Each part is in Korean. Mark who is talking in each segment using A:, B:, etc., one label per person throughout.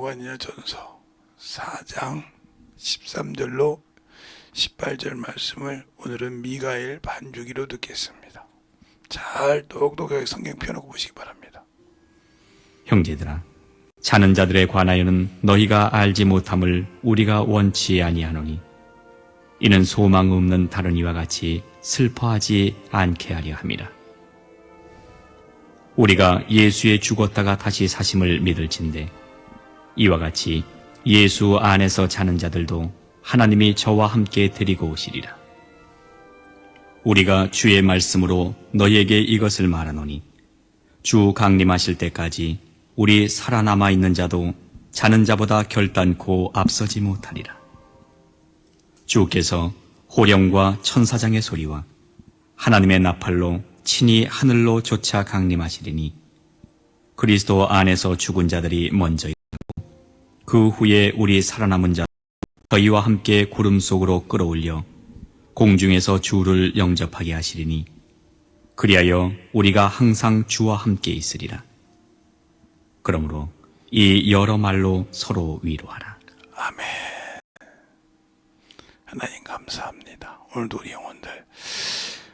A: 사도행전서 4장 13절로 18절 말씀을 오늘은 미가엘 반주기로 듣겠습니다. 잘 똑똑하게 성경 펴놓고 보시기 바랍니다.
B: 형제들아, 자는 자들에 관하여는 너희가 알지 못함을 우리가 원치 아니하노니 이는 소망 없는 다른 이와 같이 슬퍼하지 않게 하려 함이라. 우리가 예수의 죽었다가 다시 사심을 믿을진대 이와 같이 예수 안에서 자는 자들도 하나님이 저와 함께 데리고 오시리라. 우리가 주의 말씀으로 너희에게 이것을 말하노니 주 강림하실 때까지 우리 살아남아 있는 자도 자는 자보다 결단코 앞서지 못하리라. 주께서 호령과 천사장의 소리와 하나님의 나팔로 친히 하늘로 쫓아 강림하시리니 그리스도 안에서 죽은 자들이 먼저 일어나고 그 후에 우리 살아남은 자 저희와 함께 구름 속으로 끌어올려 공중에서 주를 영접하게 하시리니 그리하여 우리가 항상 주와 함께 있으리라. 그러므로 이 여러 말로 서로 위로하라.
A: 아멘. 하나님 감사합니다. 오늘도 우리 영혼들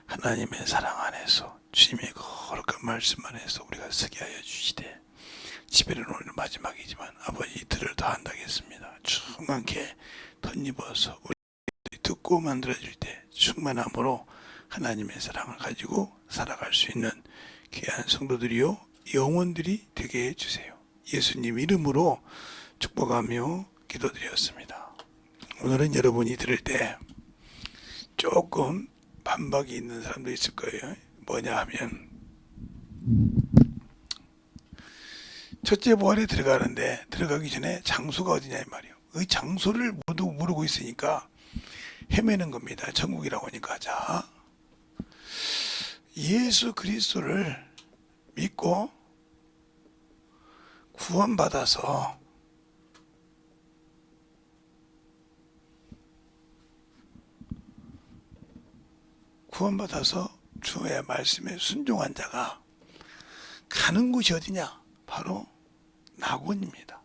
A: 하나님의 사랑 안에서 주님의 거룩한 말씀 안에서 우리가 서게 하여 주시되 집에는 오늘 마지막이지만 아버지 이틀을 더 한다겠습니다. 충만케 덧입어서 우리 듣고 만들어질 때 충만함으로 하나님의 사랑을 가지고 살아갈 수 있는 귀한 성도들이요 영혼들이 되게 해주세요. 예수님 이름으로 축복하며 기도드렸습니다. 오늘은 여러분이 들을 때 조금 반박이 있는 사람도 있을 거예요. 뭐냐 하면 첫째 부활에 들어가는데 들어가기 전에 장소가 어디냐 이 말이에요. 그 장소를 모두 모르고 있으니까 헤매는 겁니다. 천국이라고 하니까. 자, 예수 그리스도를 믿고 구원받아서 주의 말씀에 순종한 자가 가는 곳이 어디냐? 바로 낙원입니다.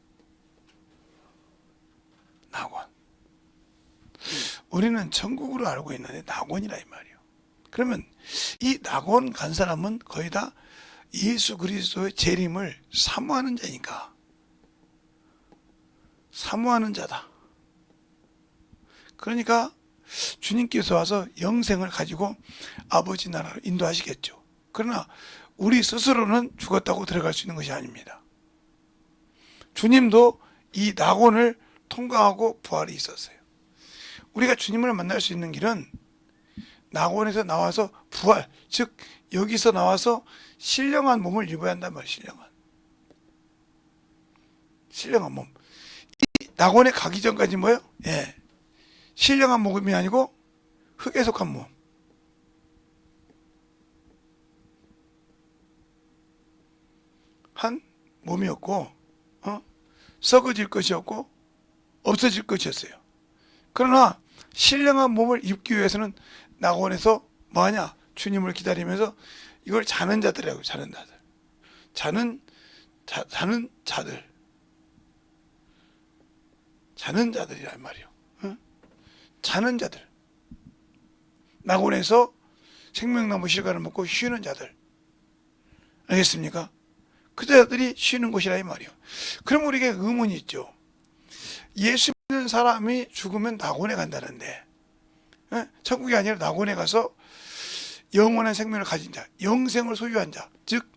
A: 낙원. 우리는 천국으로 알고 있는데 낙원이라 이 말이에요. 그러면 이 낙원 간 사람은 거의 다 예수 그리스도의 재림을 사모하는 자니까 사모하는 자다. 그러니까 주님께서 와서 영생을 가지고 아버지 나라로 인도하시겠죠. 그러나 우리 스스로는 죽었다고 들어갈 수 있는 것이 아닙니다. 주님도 이 낙원을 통과하고 부활이 있었어요. 우리가 주님을 만날 수 있는 길은 낙원에서 나와서 부활, 즉 여기서 나와서 신령한 몸을 입어야 한단 말이에요. 신령한 몸. 이 낙원에 가기 전까지 뭐예요? 예, 신령한 몸이 아니고 흙에 속한 몸. 한 몸이었고 썩어질 것이었고 없어질 것이었어요. 그러나 신령한 몸을 입기 위해서는 낙원에서 뭐하냐? 주님을 기다리면서 이걸 자는 자들이라고. 자는 자들. 자는 자들이란 말이에요. 자는 자들. 낙원에서 생명나무 실과를 먹고 쉬는 자들. 알겠습니까? 그 자들이 쉬는 곳이라 이 말이에요. 그럼 우리에게 의문이 있죠. 예수 믿는 사람이 죽으면 낙원에 간다는데 천국이 아니라 낙원에 가서 영원한 생명을 가진 자, 영생을 소유한 자, 즉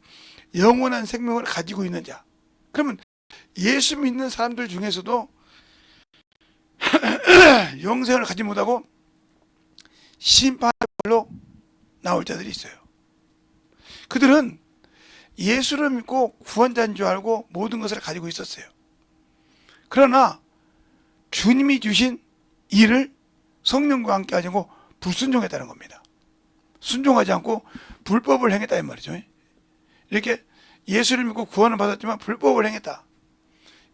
A: 영원한 생명을 가지고 있는 자. 그러면 예수 믿는 사람들 중에서도 영생을 가지 못하고 심판으로 나올 자들이 있어요. 그들은 예수를 믿고 구원자인 줄 알고 모든 것을 가지고 있었어요. 그러나 주님이 주신 일을 성령과 함께 하고 불순종했다는 겁니다. 순종하지 않고 불법을 행했다 이 말이죠. 이렇게 예수를 믿고 구원을 받았지만 불법을 행했다.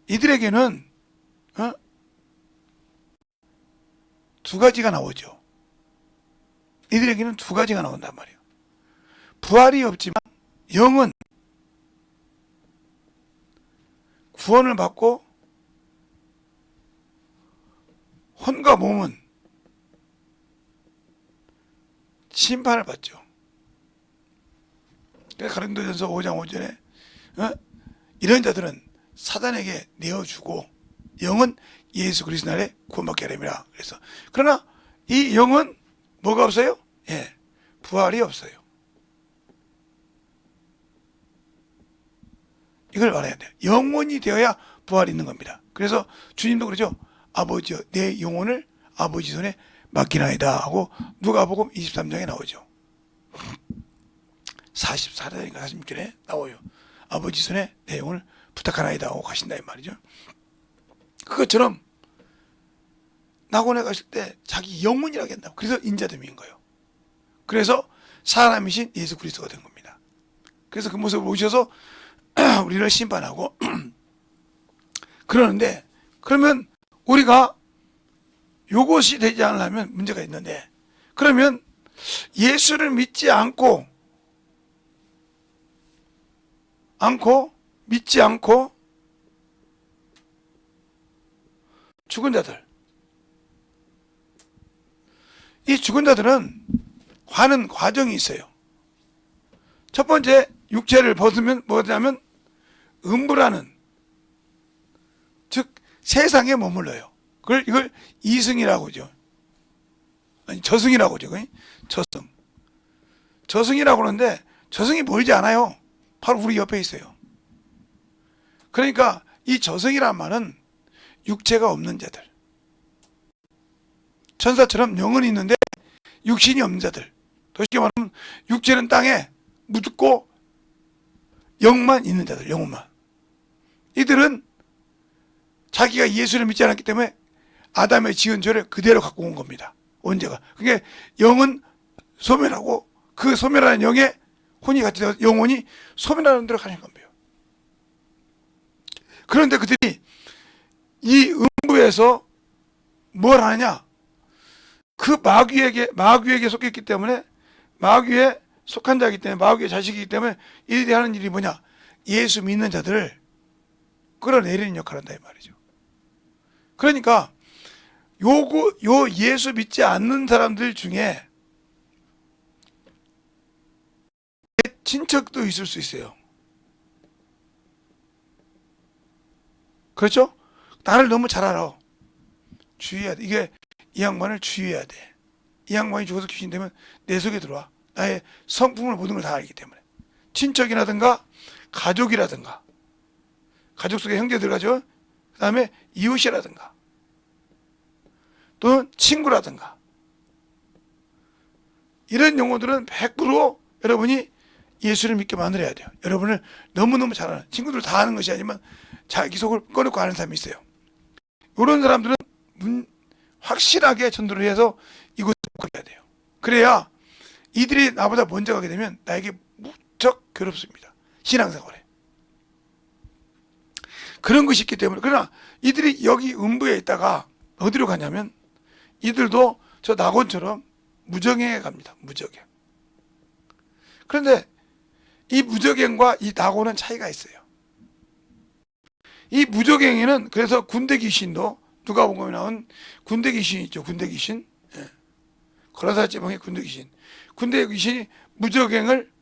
A: 이들에게는 두 가지가 나오죠. 이들에게는 두 가지가 나온단 말이에요. 부활이 없지만 영은 구원을 받고 혼과 몸은 심판을 받죠. 고린도전서 5장 5절에 이런 자들은 사단에게 내어주고 영은 예수 그리스도 안에 구원받게 하렵니다. 그래서 그러나 이 영은 뭐가 없어요? 예, 부활이 없어요. 이걸 알아야 돼요. 영원이 되어야 부활이 있는 겁니다. 그래서 주님도 그러죠. 아버지여 내 영혼을 아버지 손에 맡기나이다 하고 누가복음 23장에 나오죠. 44장인가 46절에 나와요. 아버지 손에 내 영혼을 부탁하나이다 하고 가신다 이 말이죠. 그것처럼 낙원에 갔을 때 자기 영혼이라고 한다. 그래서 인자됨인 거예요. 그래서 사람이신 예수 그리스도가 된 겁니다. 그래서 그 모습을 보셔서 우리를 심판하고 그러는데, 그러면 우리가 요것이 되지 않으려면 문제가 있는데, 그러면 예수를 믿지 않고 죽은 자들, 이 죽은 자들은 하는 과정이 있어요. 첫 번째, 육체를 벗으면 뭐냐면 음부라는, 즉 세상에 머물러요. 이걸 이승이라고 하죠. 아니 저승이라고 하죠. 저승이라고 하는데 저승이 멀지 않아요. 바로 우리 옆에 있어요. 그러니까 이 저승이란 말은 육체가 없는 자들, 천사처럼 영혼이 있는데 육신이 없는 자들, 도쉽게 말하면 육체는 땅에 묻고 영만 있는 자들, 영혼만. 이들은 자기가 예수를 믿지 않았기 때문에 아담의 지은 죄를 그대로 갖고 온 겁니다. 원죄가. 그게 영은 소멸하고 그 소멸하는 영에 혼이 같이 되어서 영혼이 소멸하는 대로 가는 겁니다. 그런데 그들이 이 음부에서 뭘 하느냐? 그 마귀에게 속했기 때문에, 마귀에 속한 자이기 때문에, 마귀의 자식이기 때문에 이들이 하는 일이 뭐냐? 예수 믿는 자들을 끌어내리는 역할을 한다 이 말이죠. 그러니까 요 예수 믿지 않는 사람들 중에 친척도 있을 수 있어요. 그렇죠? 나를 너무 잘 알아. 주의해야 돼. 이게 이 양반을 주의해야 돼. 이 양반이 죽어서 귀신 되면 내 속에 들어와. 나의 성품을 모든 걸 다 알기 때문에. 친척이라든가 가족이라든가, 가족 속에 형제 들어가죠. 그 다음에 이웃이라든가 또는 친구라든가, 이런 용어들은 100% 여러분이 예수를 믿게 만들어야 돼요. 여러분을 너무너무 잘 아는, 친구들 다 아는 것이 아니지만 자기 속을 꺼내고 아는 사람이 있어요. 이런 사람들은 확실하게 전도를 해서 이곳을 해야 돼요. 그래야 이들이 나보다 먼저 가게 되면 나에게 무척 괴롭습니다. 신앙생활에. 그런 것이 있기 때문에. 그러나 이들이 여기 음부에 있다가 어디로 가냐면 이들도 저 낙원처럼 무저갱에 갑니다. 무저갱. 그런데 이 무저갱과 이 낙원은 차이가 있어요. 이 무저갱에는 그래서 군대 귀신도, 누가복음에 나온 군대 귀신이 있죠. 군대 귀신. 예. 거라사 지방의 군대 귀신. 군대 귀신이 무저갱을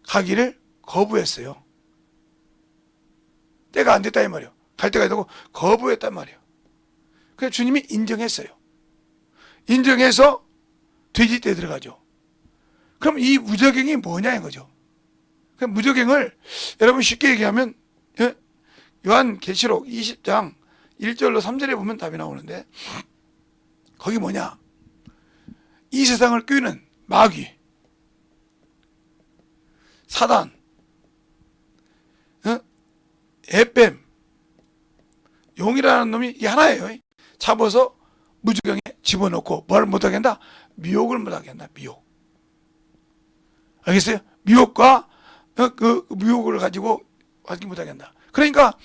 A: 가기를 거부했어요. 때가 안 됐다 이 말이에요. 갈 때가 되고 거부했단 말이에요. 그래서 주님이 인정했어요. 인정해서 돼지떼에 들어가죠. 그럼 이 무저갱이 뭐냐 이거죠. 무저갱을 여러분 쉽게 얘기하면, 요한계시록 20장 1절로 3절에 보면 답이 나오는데, 거기 뭐냐? 이 세상을 꾀는 마귀, 사단, 에뱀, 용이라는 놈이 이게 하나예요. 잡아서 무저갱에 집어넣고 뭘 못하게 한다? 미혹을 못하게 한다. 미혹. 알겠어요? 미혹과 그 미혹을 가지고 하지 못하게 한다. 그러니까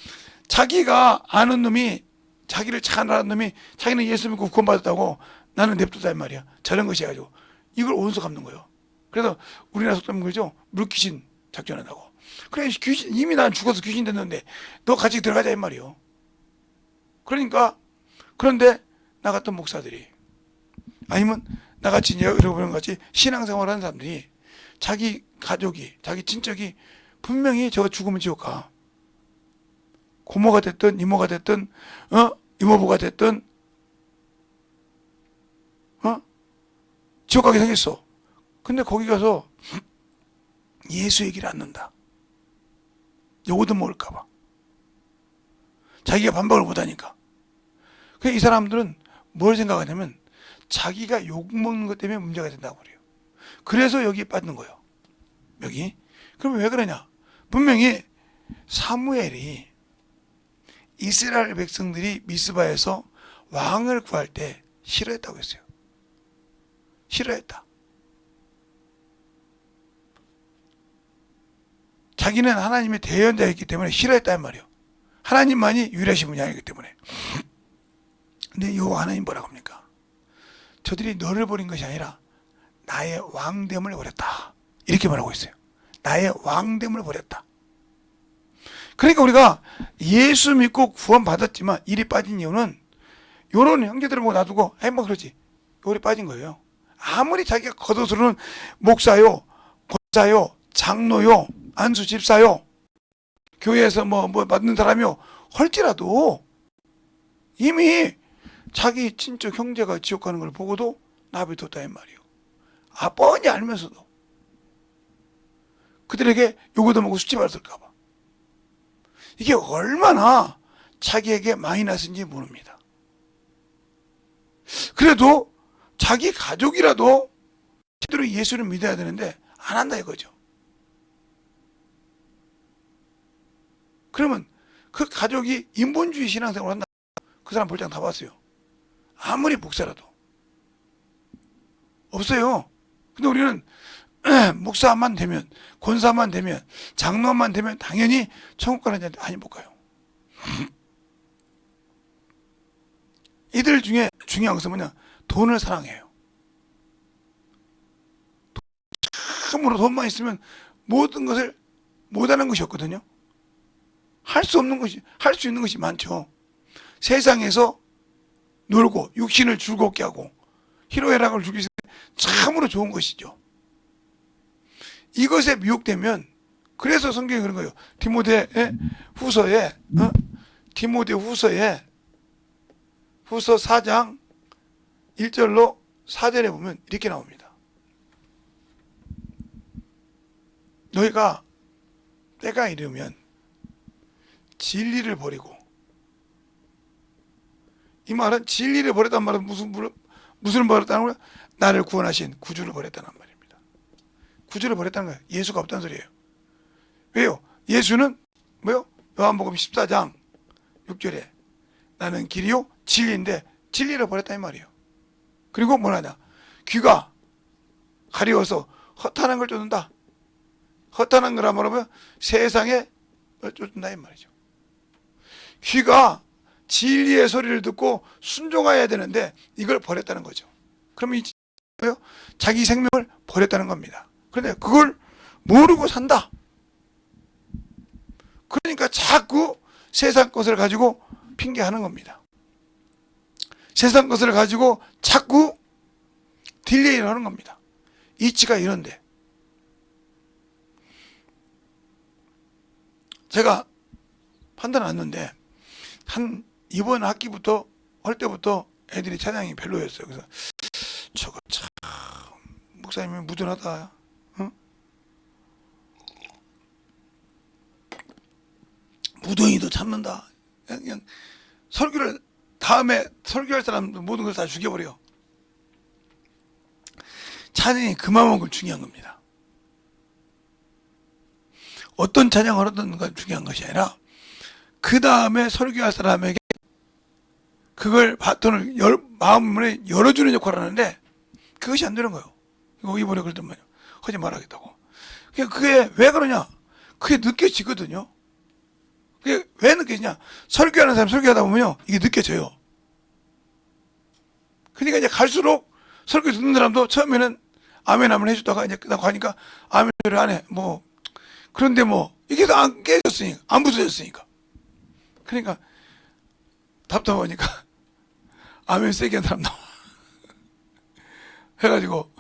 A: 자기가 아는 놈이, 자기를 잘 아는 놈이 자기는 예수 믿고 구원받았다고 나는 냅두다 이 말이야. 저런 것이 해가지고 이걸 온수 갚는 거예요. 그래서 우리나라 속담 그러죠. 물귀신 작전한다고. 그래, 귀신, 이미 난 죽어서 귀신 됐는데 너 같이 들어가자 이 말이요. 그러니까, 그런데 나 같은 목사들이, 아니면 나같이 여러분 같이 신앙생활 하는 사람들이 자기 가족이, 자기 친척이 분명히 저 죽으면 지옥 가. 고모가 됐든 이모가 됐든 이모부가 됐든 지옥 가게 생겼어. 근데 거기 가서 예수 얘기를 안 넣는다. 요거도 먹을까봐. 자기가 반박을 못하니까. 그래서 이 사람들은 뭘 생각하냐면 자기가 욕먹는 것 때문에 문제가 된다고 그래요. 그래서 여기 빠지는 거예요. 여기. 그러면 왜 그러냐? 분명히 사무엘이 이스라엘 백성들이 미스바에서 왕을 구할 때 싫어했다고 했어요. 싫어했다. 자기는 하나님의 대언자였기 때문에 싫어했단 말이에요. 하나님만이 유일하신 분이 아니기 때문에. 근데 요 하나님 뭐라고 합니까? 저들이 너를 버린 것이 아니라 나의 왕됨을 버렸다. 이렇게 말하고 있어요. 나의 왕됨을 버렸다. 그러니까 우리가 예수 믿고 구원받았지만 일이 빠진 이유는 요런 형제들을 보고 놔두고 뭐 그러지. 요리 빠진 거예요. 아무리 자기가 겉옷으로는 목사요, 권사요, 장로요, 안수 집사요, 교회에서 뭐 맡는 사람이요 헐지라도 이미 자기 친척 형제가 지옥 가는 걸 보고도 나비뒀다 이 말이에요. 뻔히 알면서도 그들에게 요거도 먹고 수치 받았을까 봐. 이게 얼마나 자기에게 마이너스인지 모릅니다. 그래도 자기 가족이라도 제대로 예수를 믿어야 되는데 안 한다 이거죠. 그러면 그 가족이 인본주의 신앙생활을 한다. 그 사람 볼장 다 봤어요. 아무리 목사라도 없어요. 근데 우리는 목사만 되면, 권사만 되면, 장로만 되면 당연히 천국 가는 자한테 아니 못 가요. 이들 중에 중요한 것은 뭐냐? 돈을 사랑해요. 참으로 돈만 있으면 모든 것을 못하는 것이 없거든요. 할 수 없는 것이, 할 수 있는 것이 많죠. 세상에서 놀고 육신을 즐겁게 하고 희로애락을 즐길 수 있는 참으로 좋은 것이죠. 이것에 미혹되면, 그래서 성경이 그런 거예요. 디모데 후서에 후서 4장 1절로 4절에 보면 이렇게 나옵니다. 너희가 때가 이르면 진리를 버리고, 이 말은 진리를 버렸단 말은 무슨 버렸다는 거야? 나를 구원하신 구주를 버렸다는 말입니다. 구주를 버렸다는 거예요. 예수가 없다는 소리예요. 왜요? 예수는 뭐요? 요한복음 14장 6절에 나는 길이요 진리인데 진리를 버렸다 이 말이에요. 그리고 뭐라냐? 귀가 가려워서 허탄한 걸 쫓는다. 허탄한 거라 말하면 세상에 쫓는다 이 말이죠. 귀가 진리의 소리를 듣고 순종해야 되는데 이걸 버렸다는 거죠. 그러면 뭐요? 자기 생명을 버렸다는 겁니다. 그런데 그걸 모르고 산다. 그러니까 자꾸 세상 것을 가지고 핑계하는 겁니다. 세상 것을 가지고 자꾸 딜레이를 하는 겁니다. 이치가 이런데 제가 판단 왔는데 이번 학기부터 할 때부터 애들이 찬양이 별로였어요. 그래서 저거 참 목사님이 무던하다. 응? 무던히도 참는다. 그냥 설교를 다음에 설교할 사람 모든 걸 다 죽여버려. 찬양이 그만한 건 중요한 겁니다. 어떤 찬양을 하든 건 중요한 것이 아니라 그 다음에 설교할 사람에게 그걸 바톤을 마음을 열어주는 역할을 하는데 그것이 안 되는 거예요. 이번에 그러더만요. 하지 말아야겠다고. 그게 왜 그러냐? 그게 느껴지거든요. 그게 왜 느껴지냐? 설교하는 사람 설교하다 보면요, 이게 느껴져요. 그러니까 이제 갈수록 설교 듣는 사람도 처음에는 아멘 해주다가 이제 끝나고 하니까 아멘을 안 해. 그런데 이게 다 안 깨졌으니까, 안 부서졌으니까. 그러니까 답답하니까 아멘 세게 하는 사람 나와. 해가지고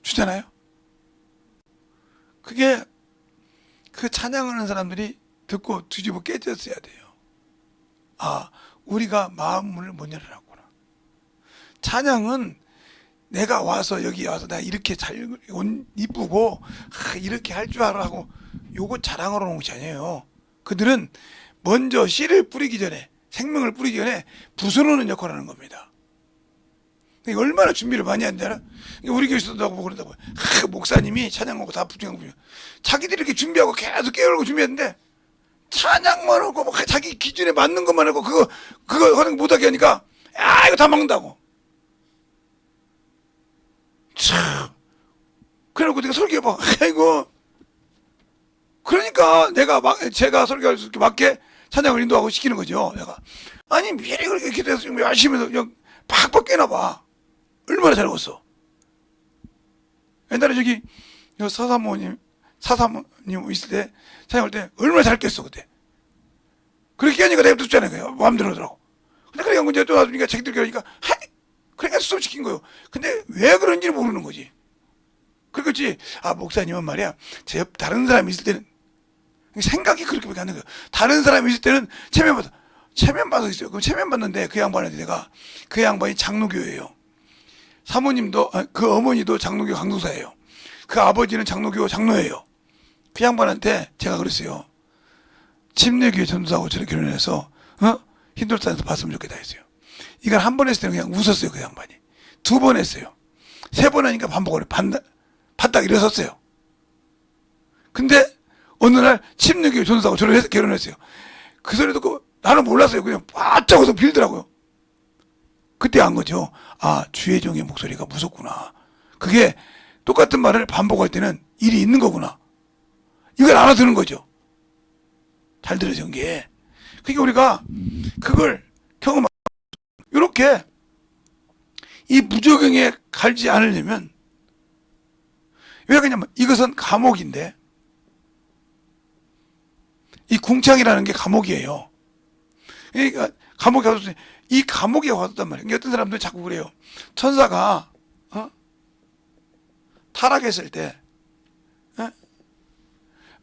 A: 주잖아요. 그게 그 찬양하는 사람들이 듣고 뒤집어 깨졌어야 돼요. 아, 우리가 마음을 못 열어놨구나. 찬양은 내가 와서 여기 와서 내가 이렇게 잘 이쁘고 이렇게 할 줄 알아 하고 요거 자랑하러 온 것이 아니에요. 그들은 먼저 씨를 뿌리기 전에, 생명을 뿌리기 전에 부숴놓는 역할을 하는 겁니다. 얼마나 준비를 많이 하는지 알아? 우리 교회에서도 하고 그런다고. 목사님이 찬양하고 다 부정하고 자기들이 이렇게 준비하고 계속 깨우고 준비했는데 찬양만 하고 막 자기 기준에 맞는 것만 하고 그거 하는 거 못하게 하니까 이거 다 막는다고. 참. 그래놓고 내가 설교해봐. 아이고. 그러니까 제가 설교할 수 있게 맞게 찬양을 인도하고 시키는 거죠. 내가. 아니, 미리 그렇게 기도해서 좀 열심히 해서 그냥 팍팍 깨나봐. 얼마나 잘 먹었어. 옛날에 저기 사사모님 있을 때 찬양할 때 얼마나 잘 깼어 그때. 그렇게 하니까 내가 듣잖아요. 마음대로 하더라고. 근데 그래 이제 또 나중에 자기들끼리 하니까 그러니까 수업시킨 거예요. 근데 왜 그런지를 모르는 거지. 그렇겠지. 목사님은 말이야 제 옆 다른 사람이 있을 때는 생각이 그렇게밖에 안 되는 거예요. 다른 사람이 있을 때는 체면 받아 있어요. 그럼 체면 받는데 그 양반한테 내가 그 양반이 장로교예요. 사모님도 그 어머니도 장로교 강도사예요. 그 아버지는 장로교 장로예요. 그 양반한테 제가 그랬어요. 침례교회 전도사하고 저를 결혼해서 힌두스탄에서 봤으면 좋겠다 했어요. 이걸 한 번 했을 때는 그냥 웃었어요. 그 양반이. 2번 했어요. 3번 하니까 반복을 바닥 일어섰어요. 근데 어느 날 침례교회 전도사하고 저를 결혼했어요. 그 소리 듣고 나는 몰랐어요. 그냥 바짝 웃어 빌더라고요. 그때 안 거죠. 주의 종의 목소리가 무섭구나. 그게 똑같은 말을 반복할 때는 일이 있는 거구나. 이걸 알아듣는 거죠. 잘 들으신 게. 그러니까 우리가 그걸 경험하고 이렇게 이 무적용에 갈지 않으려면 왜 그러냐면 이것은 감옥인데 이 궁창이라는 게 감옥이에요. 그러니까 감옥에 가서 이 감옥에 와뒀단 말이에요. 어떤 사람들이 자꾸 그래요. 천사가 타락했을 때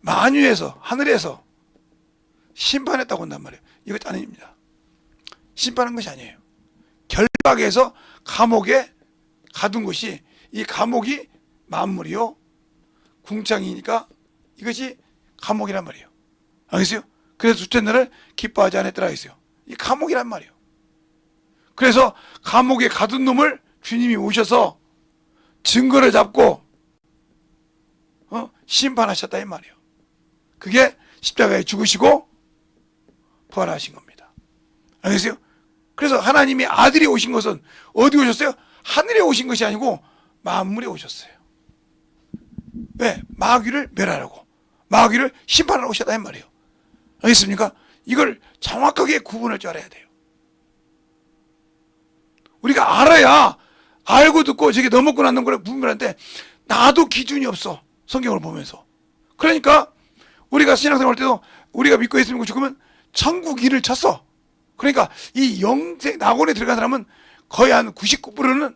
A: 만유에서 하늘에서 심판했다고 한단 말이에요. 이거 아닙니다. 심판한 것이 아니에요. 결박해서 감옥에 가둔 것이 이 감옥이 만물이요 궁창이니까 이것이 감옥이란 말이에요. 알겠어요? 그래서 둘째 날을 기뻐하지 않았더라 했어요. 이 감옥이란 말이에요. 그래서 감옥에 가둔 놈을 주님이 오셔서 증거를 잡고 심판하셨다 이 말이에요. 그게 십자가에 죽으시고 부활하신 겁니다. 알겠어요? 그래서 하나님이 아들이 오신 것은 어디 오셨어요? 하늘에 오신 것이 아니고 만물에 오셨어요. 왜? 마귀를 멸하라고. 마귀를 심판하러 오셨다 이 말이에요. 알겠습니까? 이걸 정확하게 구분할 줄 알아야 돼요. 우리가 알아야 알고 듣고 저게 너먹고 낳는 걸 구분하는데 나도 기준이 없어. 성경을 보면서. 그러니까 우리가 신앙생활 할 때도 우리가 믿고 예수 믿고 죽으면 천국 일을 쳤어. 그러니까 이 영생 낙원에 들어간 사람은 거의 한 99%는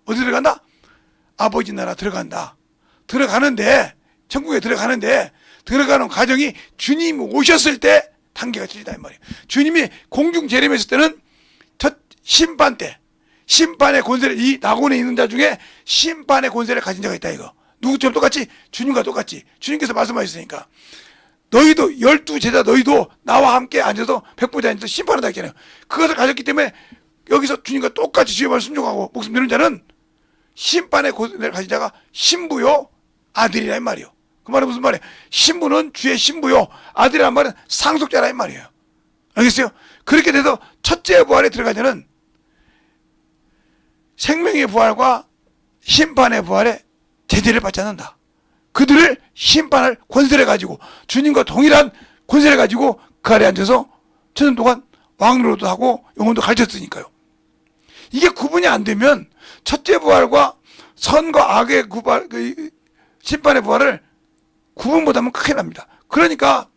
A: 어디 들어간다? 아버지 나라 들어간다. 들어가는데 천국에 들어가는데 들어가는 과정이 주님 오셨을 때 단계가 틀리다 이 말이에요. 주님이 공중 재림했을 때는 첫 심판 때 심판의 권세를 이 낙원에 있는 자 중에 심판의 권세를 가진 자가 있다 이거. 누구처럼 똑같이? 주님과 똑같이. 주님께서 말씀하셨으니까. 너희도 12제자 너희도 나와 함께 앉아서 백보자 앉아서 심판한다 했잖아요. 그것을 가졌기 때문에 여기서 주님과 똑같이 주의 말을 순종하고 목숨 내는 자는 심판의 권세를 가진 자가 신부요 아들이라 이 말이에요. 그 말은 무슨 말이에요? 신부는 주의 신부요 아들이란 말은 상속자라 이 말이에요. 알겠어요? 그렇게 돼서 첫째 부활에 들어가자는 생명의 부활과 심판의 부활에 제재를 받지 않는다. 그들을 심판할 권세를 가지고 주님과 동일한 권세를 가지고 그 아래에 앉아서 천년 동안 왕노릇도 하고 영혼도 가르쳤으니까요. 이게 구분이 안 되면 첫째 부활과 선과 악의 구발, 심판의 부활을 구분 못하면 큰일 납니다. 그러니까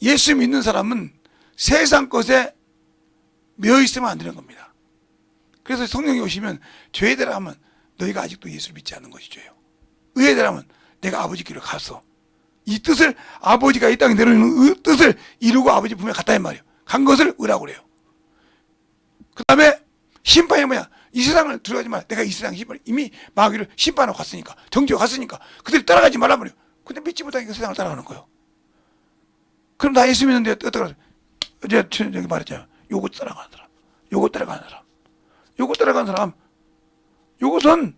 A: 예수 믿는 사람은 세상 것에 매여 있으면 안 되는 겁니다. 그래서 성령이 오시면 죄에대라 하면 너희가 아직도 예수를 믿지 않는 것이 죄요. 의에대라 하면 내가 아버지 길을 갔어. 이 뜻을 아버지가 이 땅에 내려오는 뜻을 이루고 아버지 품에 갔다 이 말이에요. 간 것을 의라고 그래요. 그 다음에 심판이 뭐냐? 이 세상을 들어가지 마. 내가 이 세상 심판 이미 마귀를 심판하고 갔으니까 정죄하고 갔으니까 그들이 따라가지 말란 말이에요. 근데 믿지 못하니까 세상을 따라가는 거예요. 그럼 나 예수 믿는데 어떡하지? 어제 여기 말했잖아요. 요거 따라가는 사람, 요거 따라가는 사람, 요거 따라가는 사람. 요것은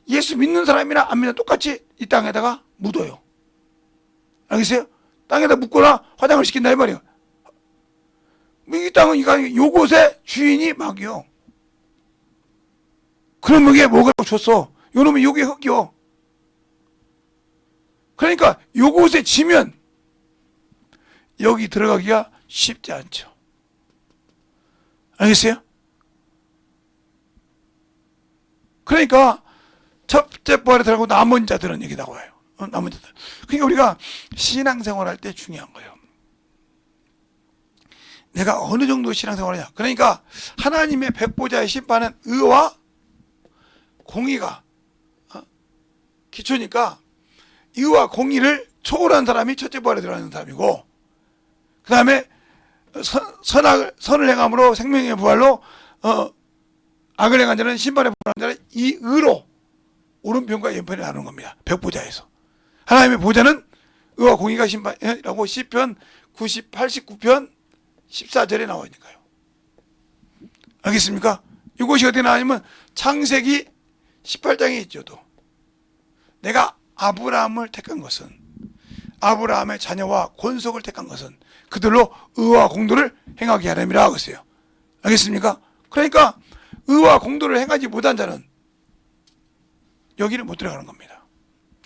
A: 예수 믿는 사람이나 안 믿는 똑같이 이 땅에다가 묻어요. 알겠어요? 땅에다 묻거나 화장을 시킨다 이 말이에요. 이 땅은 이거 요것의 주인이 마귀요. 그런 게 뭐가 줬어? 요놈이 요게 흙이요. 그러니까 요것에 지면 여기 들어가기가 쉽지 않죠. 알겠어요? 그러니까 첫째 부활에 들어가고 남은 자들은 여기 나와요. 남은 자들. 그러니까 우리가 신앙생활 할 때 중요한 거예요. 내가 어느 정도 신앙생활을 하냐. 그러니까 하나님의 백보자의 심판은 의와 공의가 기초니까 의와 공의를 초월한 사람이 첫째 부활에 들어가는 사람이고, 그 다음에 선을 행함으로 생명의 부활로 악을 행한 자는 심판에 부활한 자는 이 의로 오른편과 왼편이 나누는 겁니다. 백보자에서. 하나님의 보좌는 의와 공의가 심판이라고 시편 89편 14절에 나와 있으니까요. 알겠습니까? 이것이 어디 나오냐면 창세기 18장에 있죠. 또 내가 아브라함을 택한 것은, 아브라함의 자녀와 권속을 택한 것은 그들로 의와 공도를 행하게 하려니라 그랬어요. 알겠습니까? 그러니까 의와 공도를 행하지 못한 자는 여기를 못 들어가는 겁니다.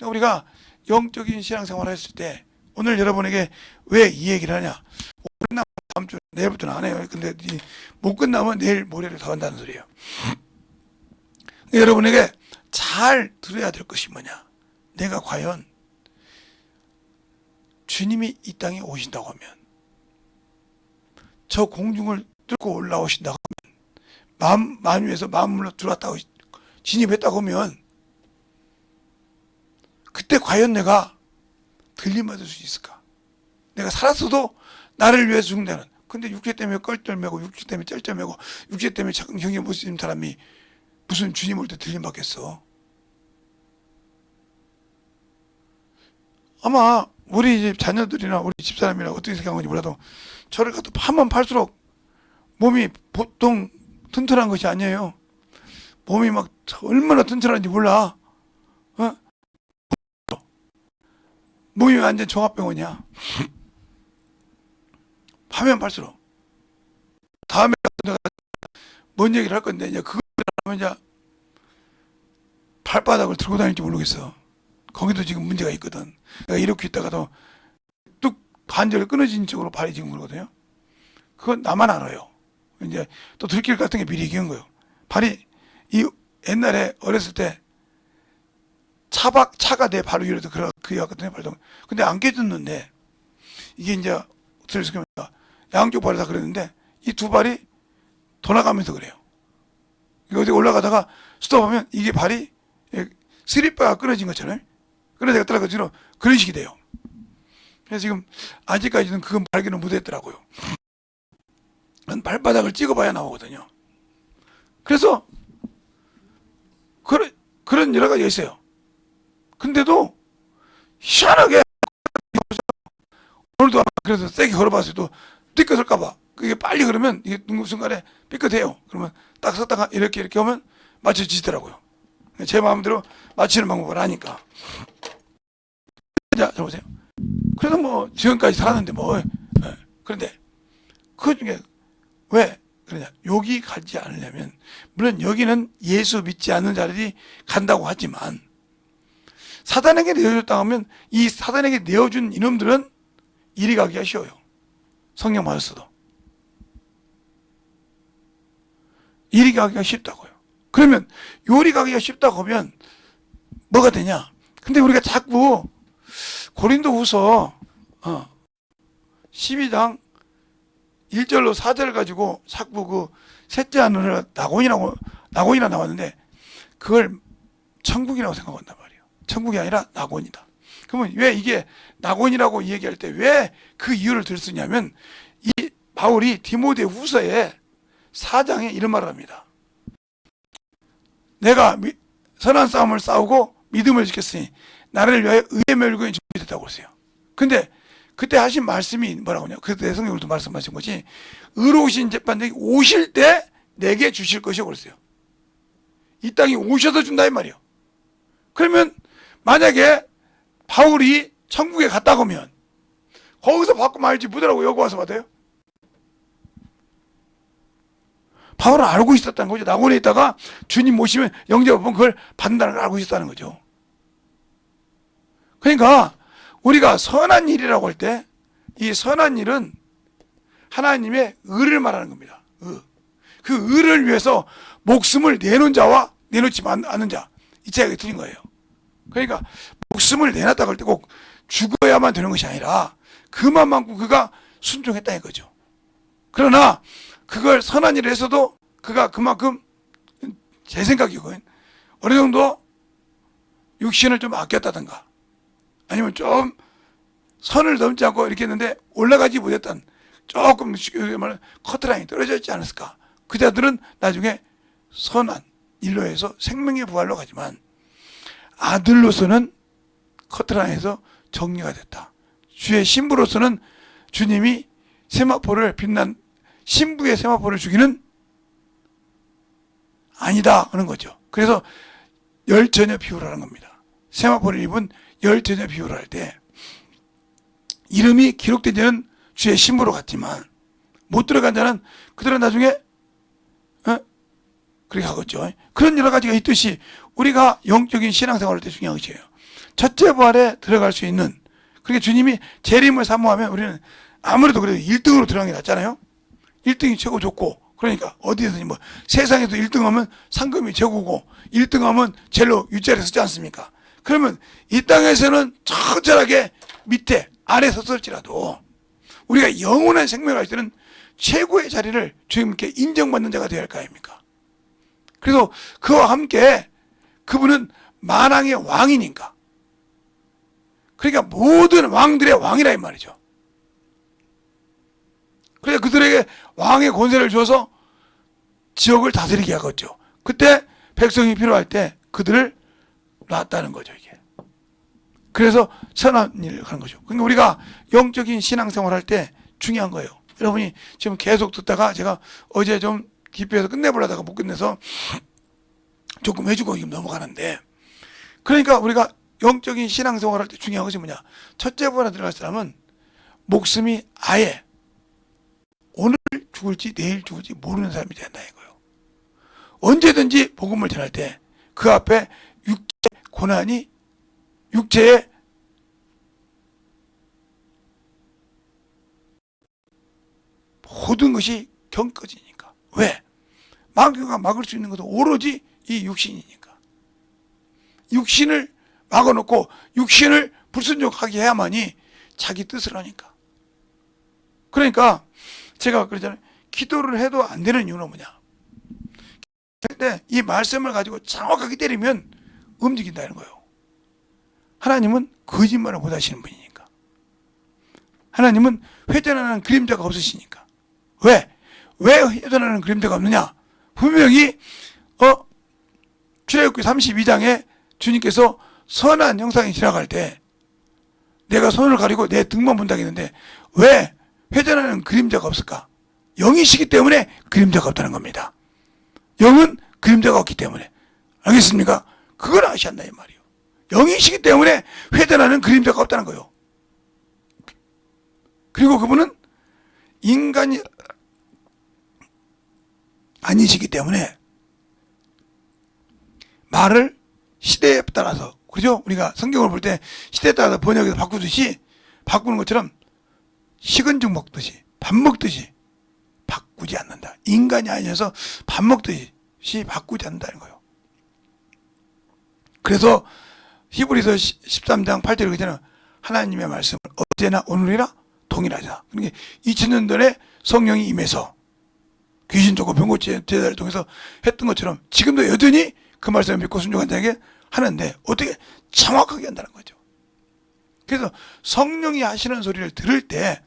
A: 우리가 영적인 신앙생활을 했을 때 오늘 여러분에게 왜 이 얘기를 하냐. 끝나면 다음 주 내일부터는 안 해요. 근데 못 끝나면 내일 모레를 더 한다는 소리예요. 여러분에게 잘 들어야 될 것이 뭐냐. 내가 과연 주님이 이 땅에 오신다고 하면, 저 공중을 뚫고 올라오신다고 하면, 만유에서 만물로 들어왔다고 진입했다고 하면, 그때 과연 내가 들림받을 수 있을까? 내가 살았어도 나를 위해서 죽는다는. 근데 육체 때문에 껄떨매고 육체 때문에 쩔쩔매고 육체 때문에 형이 못 쓰는 사람이 무슨 주님 올 때 들림받겠어? 아마 우리 집 자녀들이나 우리 집사람이나 어떻게 생각하는지 몰라도 저를 갖다 파면 팔수록 몸이 보통 튼튼한 것이 아니에요. 몸이 막 얼마나 튼튼한지 몰라. 몸이 완전 종합병원이야. 파면 팔수록. 다음에 내가 뭔 얘기를 할 건데, 이제 그거 하면 이제 발바닥을 들고 다닐지 모르겠어. 거기도 지금 문제가 있거든. 내가 이렇게 있다가도 뚝 관절 끊어진 쪽으로 발이 지금 그러거든요. 그건 나만 알아요. 이제 또 들길 같은 게 미리 얘기한 거예요. 발이 옛날에 어렸을 때 차가 내 발 위로도 그래왔거든요. 발동. 근데 안 깨졌는데 이게 이제 어떻게 양쪽 발이 다 그랬는데 이 두 발이 돌아가면서 그래요. 어디 올라가다가 스톱하면 이게 발이 스리퍼가 끊어진 것처럼 끊어져가 떨어지로 그런 식이 돼요. 그래서 지금 아직까지는 그건 발견을 못했더라고요. 발바닥을 찍어봐야 나오거든요. 그래서 그런 여러 가지가 있어요. 근데도 희한하게 오늘도 그래서 세게 걸어봤어요. 또 삐끗할까봐. 그게 빨리 그러면 이게 순간에 삐끗해요. 그러면 딱 섰다가 이렇게 하면 맞춰지더라고요. 제 마음대로 맞추는 방법을 아니까. 자, 보세요. 그래서 뭐 지금까지 살았는데 뭐 그런데 그 중에 왜 그러냐. 여기 가지 않으려면, 물론 여기는 예수 믿지 않는 자들이 간다고 하지만 사단에게 내어줬다 하면 이 사단에게 내어준 이놈들은 이리 가기가 쉬워요. 성령 맞았어도 이리 가기가 쉽다고요. 그러면 요리 가기가 쉽다고 하면 뭐가 되냐. 근데 우리가 자꾸 고린도후서 12장 1절로 4절 가지고 자꾸 그 셋째 하늘을 낙원이나 나왔는데 그걸 천국이라고 생각한단 말이에요. 천국이 아니라 낙원이다. 그러면 왜 이게 낙원이라고 얘기할 때 왜 그 이유를 들었냐면 이 바울이 디모데 후서에 4장에 이런 말을 합니다. 내가 선한 싸움을 싸우고 믿음을 지켰으니 나를 위하여 의의 멸구에 준비됐다고 그랬어요. 근데 그때 하신 말씀이 뭐라고 하냐? 그때 성경으로도 말씀하신 것이 의로우신 재판장이 오실 때 내게 주실 것이라고 그랬어요. 이 땅에 오셔서 준다 이 말이에요. 그러면 만약에 바울이 천국에 갔다 오면 거기서 받고 말지 뭐더라고 여기 와서 받아요? 바울은 알고 있었다는 거죠. 낙원에 있다가 주님 모시면 영접하면 그걸 받는다는 걸 알고 있었다는 거죠. 그러니까 우리가 선한 일이라고 할 때 이 선한 일은 하나님의 의를 말하는 겁니다. 그 의를 위해서 목숨을 내놓은 자와 내놓지 않는 자, 이 차이가 틀린 거예요. 그러니까 목숨을 내놨다고 할 때 꼭 죽어야만 되는 것이 아니라 그만큼 그가 순종했다 이거죠. 그러나 그걸 선한 일을 해서도 그가 그만큼 제 생각이고요. 어느 정도 육신을 좀 아꼈다든가 아니면 좀 선을 넘지 않고 이렇게 했는데 올라가지 못했던 조금 커트라인이 떨어져 있지 않았을까. 그 자들은 나중에 선한 일로 해서 생명의 부활로 가지만 아들로서는 커트라인에서 정리가 됐다. 주의 신부로서는 주님이 세마포를 빛난 신부의 세마포를 주기는 아니다 하는 거죠. 그래서 열처녀 비유라는 겁니다. 세마포를 입은 열처녀 비유를 할 때 이름이 기록된 자는 주의 신부로 갔지만 못 들어간 자는 그들은 나중에 그렇게 하겠죠. 그런 여러 가지가 있듯이 우리가 영적인 신앙생활을 할 때 중요한 것이에요. 첫째 부활에 들어갈 수 있는, 그렇게 주님이 재림을 사모하면 우리는 아무래도 그래도 1등으로 들어가는 게 낫잖아요. 1등이 최고 좋고, 그러니까 어디에서든 뭐 세상에도 1등하면 상금이 최고고 1등하면 젤로 윗자리에 서지 않습니까? 그러면 이 땅에서는 처절하게 밑에 아래 섰을지라도 우리가 영원한 생명을 할 때는 최고의 자리를 주님께 인정받는 자가 되어야 할 거 아닙니까? 그래서 그와 함께 그분은 만왕의 왕이니까, 그러니까 모든 왕들의 왕이라 이 말이죠. 그래서 그들에게 왕의 권세를 주어서 지역을 다스리게 하겠죠. 그때 백성이 필요할 때 그들을 놨다는 거죠, 이게. 그래서 선한 일을 하는 거죠. 그러니까 우리가 영적인 신앙생활 할 때 중요한 거예요. 여러분이 지금 계속 듣다가 제가 어제 좀 기표해서 끝내보려다가 못 끝내서 조금 해주고 지금 넘어가는데, 그러니까 우리가 영적인 신앙생활 할 때 중요한 것이 뭐냐? 첫째 부활에 들어갈 사람은 목숨이 아예 오늘 죽을지 내일 죽을지 모르는 사람이 된다 이거예요. 언제든지 복음을 전할 때 그 앞에 육체 고난이, 육체의 모든 것이 경꺼지니까. 왜? 마귀가 막을 수 있는 것도 오로지 이 육신이니까. 육신을 막아놓고 육신을 불순종하게 해야만이 자기 뜻을 하니까. 그러니까 제가 그러잖아요. 기도를 해도 안 되는 이유는 뭐냐? 때 이 말씀을 가지고 정확하게 때리면 움직인다는 거예요. 하나님은 거짓말을 못 하시는 분이니까. 하나님은 회전하는 그림자가 없으시니까. 왜? 왜 회전하는 그림자가 없느냐? 분명히 출애굽기 32장에 주님께서 선한 형상이 지나갈 때 내가 손을 가리고 내 등만 본다고 했는데 왜 회전하는 그림자가 없을까? 영이시기 때문에 그림자가 없다는 겁니다. 영은 그림자가 없기 때문에. 알겠습니까? 그걸 아셔야 한다 이 말이에요. 영이시기 때문에 회전하는 그림자가 없다는 거예요. 그리고 그분은 인간이 아니시기 때문에 말을 시대에 따라서, 그죠? 우리가 성경을 볼 때 시대에 따라서 번역해서 바꾸듯이 바꾸는 것처럼 식은 죽 먹듯이 밥 먹듯이 바꾸지 않는다. 인간이 아니어서 밥 먹듯이 바꾸지 않는다는 거예요. 그래서 히브리서 13장 8절에 그러잖아요. 하나님의 말씀을 어제나 오늘이나 동일하다. 그러니까 2000년 전에 성령이 임해서 귀신 쫓고 병고 제자를 통해서 했던 것처럼 지금도 여전히 그 말씀을 믿고 순종한 자에게 하는데 어떻게 정확하게 한다는 거죠. 그래서 성령이 하시는 소리를 들을 때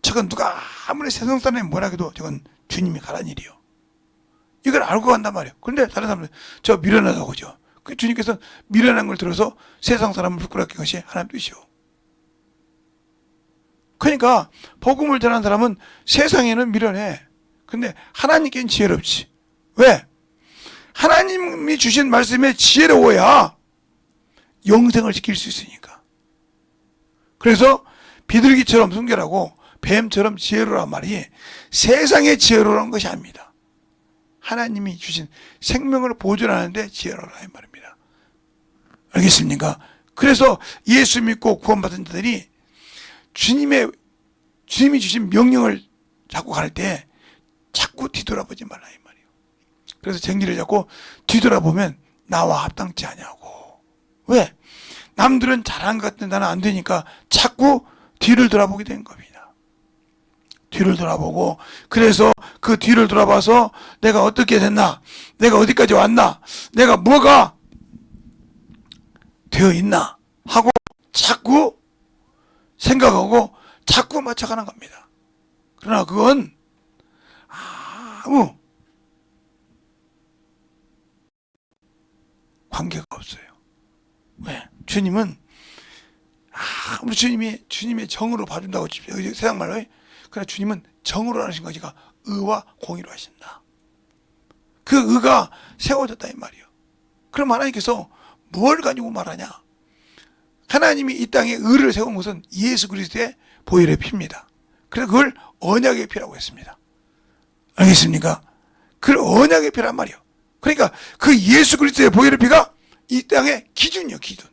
A: 저건 누가 아무리 세상 사람이 뭐라 해도 저건 주님이 가란 일이요. 이걸 알고 간단 말이에요. 그런데 다른 사람들은 저 미련하다고 그죠. 그 주님께서 미련한 걸 들어서 세상 사람을 부끄럽게 한 것이 하나님 뜻이요. 그러니까 복음을 전하는 사람은 세상에는 미련해. 근데 하나님께는 지혜롭지. 왜? 하나님이 주신 말씀에 지혜로워야 영생을 지킬 수 있으니까. 그래서 비둘기처럼 순결하고 뱀처럼 지혜로란 말이 세상의 지혜로라는 것이 아닙니다. 하나님이 주신 생명을 보존하는데 지혜로라 이 말입니다. 알겠습니까? 그래서 예수 믿고 구원받은 자들이 주님이 주신 명령을 잡고 갈 때 자꾸 뒤돌아보지 말라 이 말이에요. 그래서 정리를 잡고 뒤돌아보면 나와 합당치 않냐고. 왜? 남들은 잘한 것 같은데 나는 안 되니까 자꾸 뒤를 돌아보게 된 겁니다. 뒤를 돌아보고 그래서 그 뒤를 돌아봐서 내가 어떻게 됐나, 내가 어디까지 왔나, 내가 뭐가 되어 있나 하고 자꾸 생각하고 자꾸 맞춰가는 겁니다. 그러나 그건 아무 관계가 없어요. 왜? 주님은 우리 주님의 정으로 봐준다고 칩시다. 세상 말로. 그러나 주님은 정으로 하신 것이가 의와 공의로 하신다. 그 의가 세워졌다 이 말이에요. 그럼 하나님께서 뭘 가지고 말하냐? 하나님이 이 땅에 의를 세운 것은 예수 그리스도의 보혈의 피입니다. 그래서 그걸 언약의 피라고 했습니다. 알겠습니까? 그걸 언약의 피란 말이에요. 그러니까 그 예수 그리스도의 보혈의 피가 이 땅의 기준이요, 기준.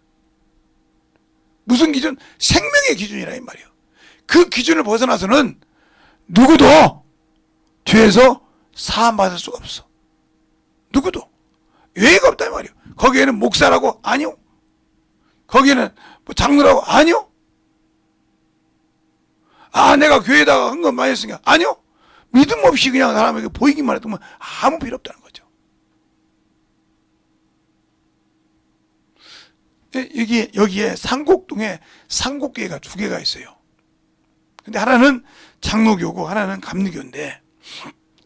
A: 무슨 기준? 생명의 기준이라 이 말이에요. 그 기준을 벗어나서는 누구도 죄에서 사함받을 수가 없어. 누구도. 예외가 없다 이 말이에요. 거기에는 목사라고? 아니요. 거기에는 뭐 장로라고? 아니요. 내가 교회에다가 한 건 많이 했으니까? 아니요. 믿음 없이 그냥 사람에게 보이기만 했던 건 아무 필요 없다는 거죠. 여기에 상곡동에 상곡교회가 두 개가 있어요. 근데 하나는 장로교고 하나는 감리교인데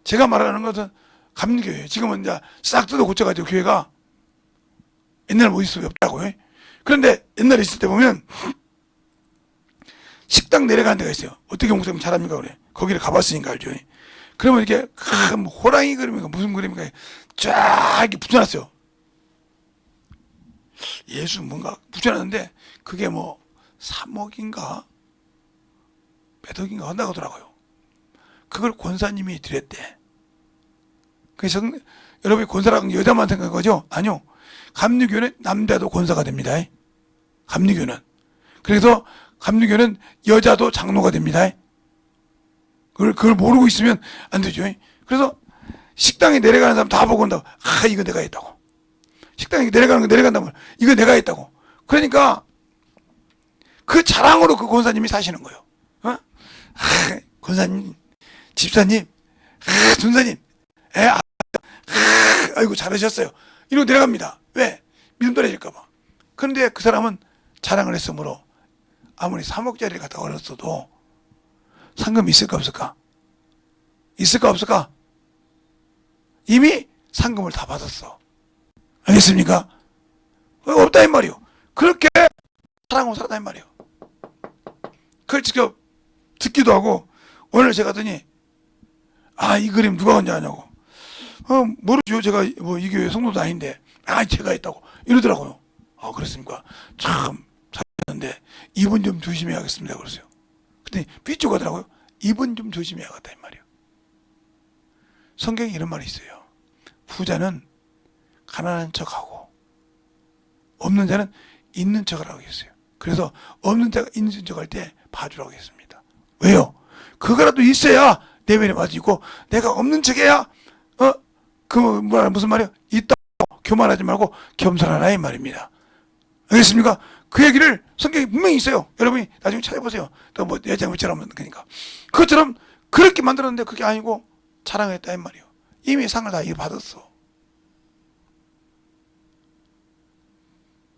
A: 제가 말하는 것은 감리교예요. 지금은 이제 싹 뜯어 고쳐가지고 교회가 옛날 모습이 없다고요. 그런데 옛날에 있을 때 보면 식당 내려가는 데가 있어요. 어떻게 목사님 잘합니까? 그래. 거기를 가봤으니까 알죠. 그러면 이렇게 호랑이 그림인가 무슨 그림인가 쫙 이렇게 붙여놨어요. 예수 뭔가 붙여놨는데 그게 뭐 3억인가 몇 억인가 한다고 하더라고요. 그걸 권사님이 드렸대. 그래서 여러분이 권사라는 여자만 생각한 거죠? 아니요. 감리교는 남자도 권사가 됩니다. 감리교는. 그래서 감리교는 여자도 장로가 됩니다. 그걸 모르고 있으면 안 되죠. 그래서 식당에 내려가는 사람 다 보고 온다고. 이거 내가 했다고. 식당에 내려가는 거 내려간다면 이거 내가 했다고. 그러니까 그 자랑으로 그 권사님이 사시는 거예요. 권사님, 집사님, 전사님, 아이고 잘하셨어요. 이러고 내려갑니다. 왜? 믿음 떨어질까봐. 그런데 그 사람은 자랑을 했으므로 아무리 3억짜리를 갖다 걸었어도 상금이 있을까 없을까? 있을까 없을까? 이미 상금을 다 받았어. 알겠습니까? 없다 이 말이요. 그렇게 사랑하고 살았다 이 말이요. 그걸 직접 듣기도 하고 오늘 제가 하더니 이 그림 누가 언제 하냐고. 모르죠. 제가 뭐 이 교회 성도도 아닌데 제가 했다고 이러더라고요. 그렇습니까? 참 잘했는데 이분 좀 조심해야겠습니다. 그러세요. 근데 삐죽하더라고요. 이분 좀 조심해야겠다 이 말이에요. 성경에 이런 말이 있어요. 부자는 가난한 척하고 없는 자는 있는 척을 하고 있어요. 그래서 없는 자가 있는 척할 때 봐주라고 했습니다. 왜요? 그거라도 있어야 내면에 맞이고 내가 없는 척해야 무슨 말이에요? 있다고 교만하지 말고 겸손하라 이 말입니다. 알겠습니까? 그 얘기를 성경에 분명히 있어요. 여러분이 나중에 찾아보세요. 또 뭐 여자처럼 그러니까 그것처럼 그렇게 만들었는데 그게 아니고 자랑했다 이 말이에요. 이미 상을 다 받았어.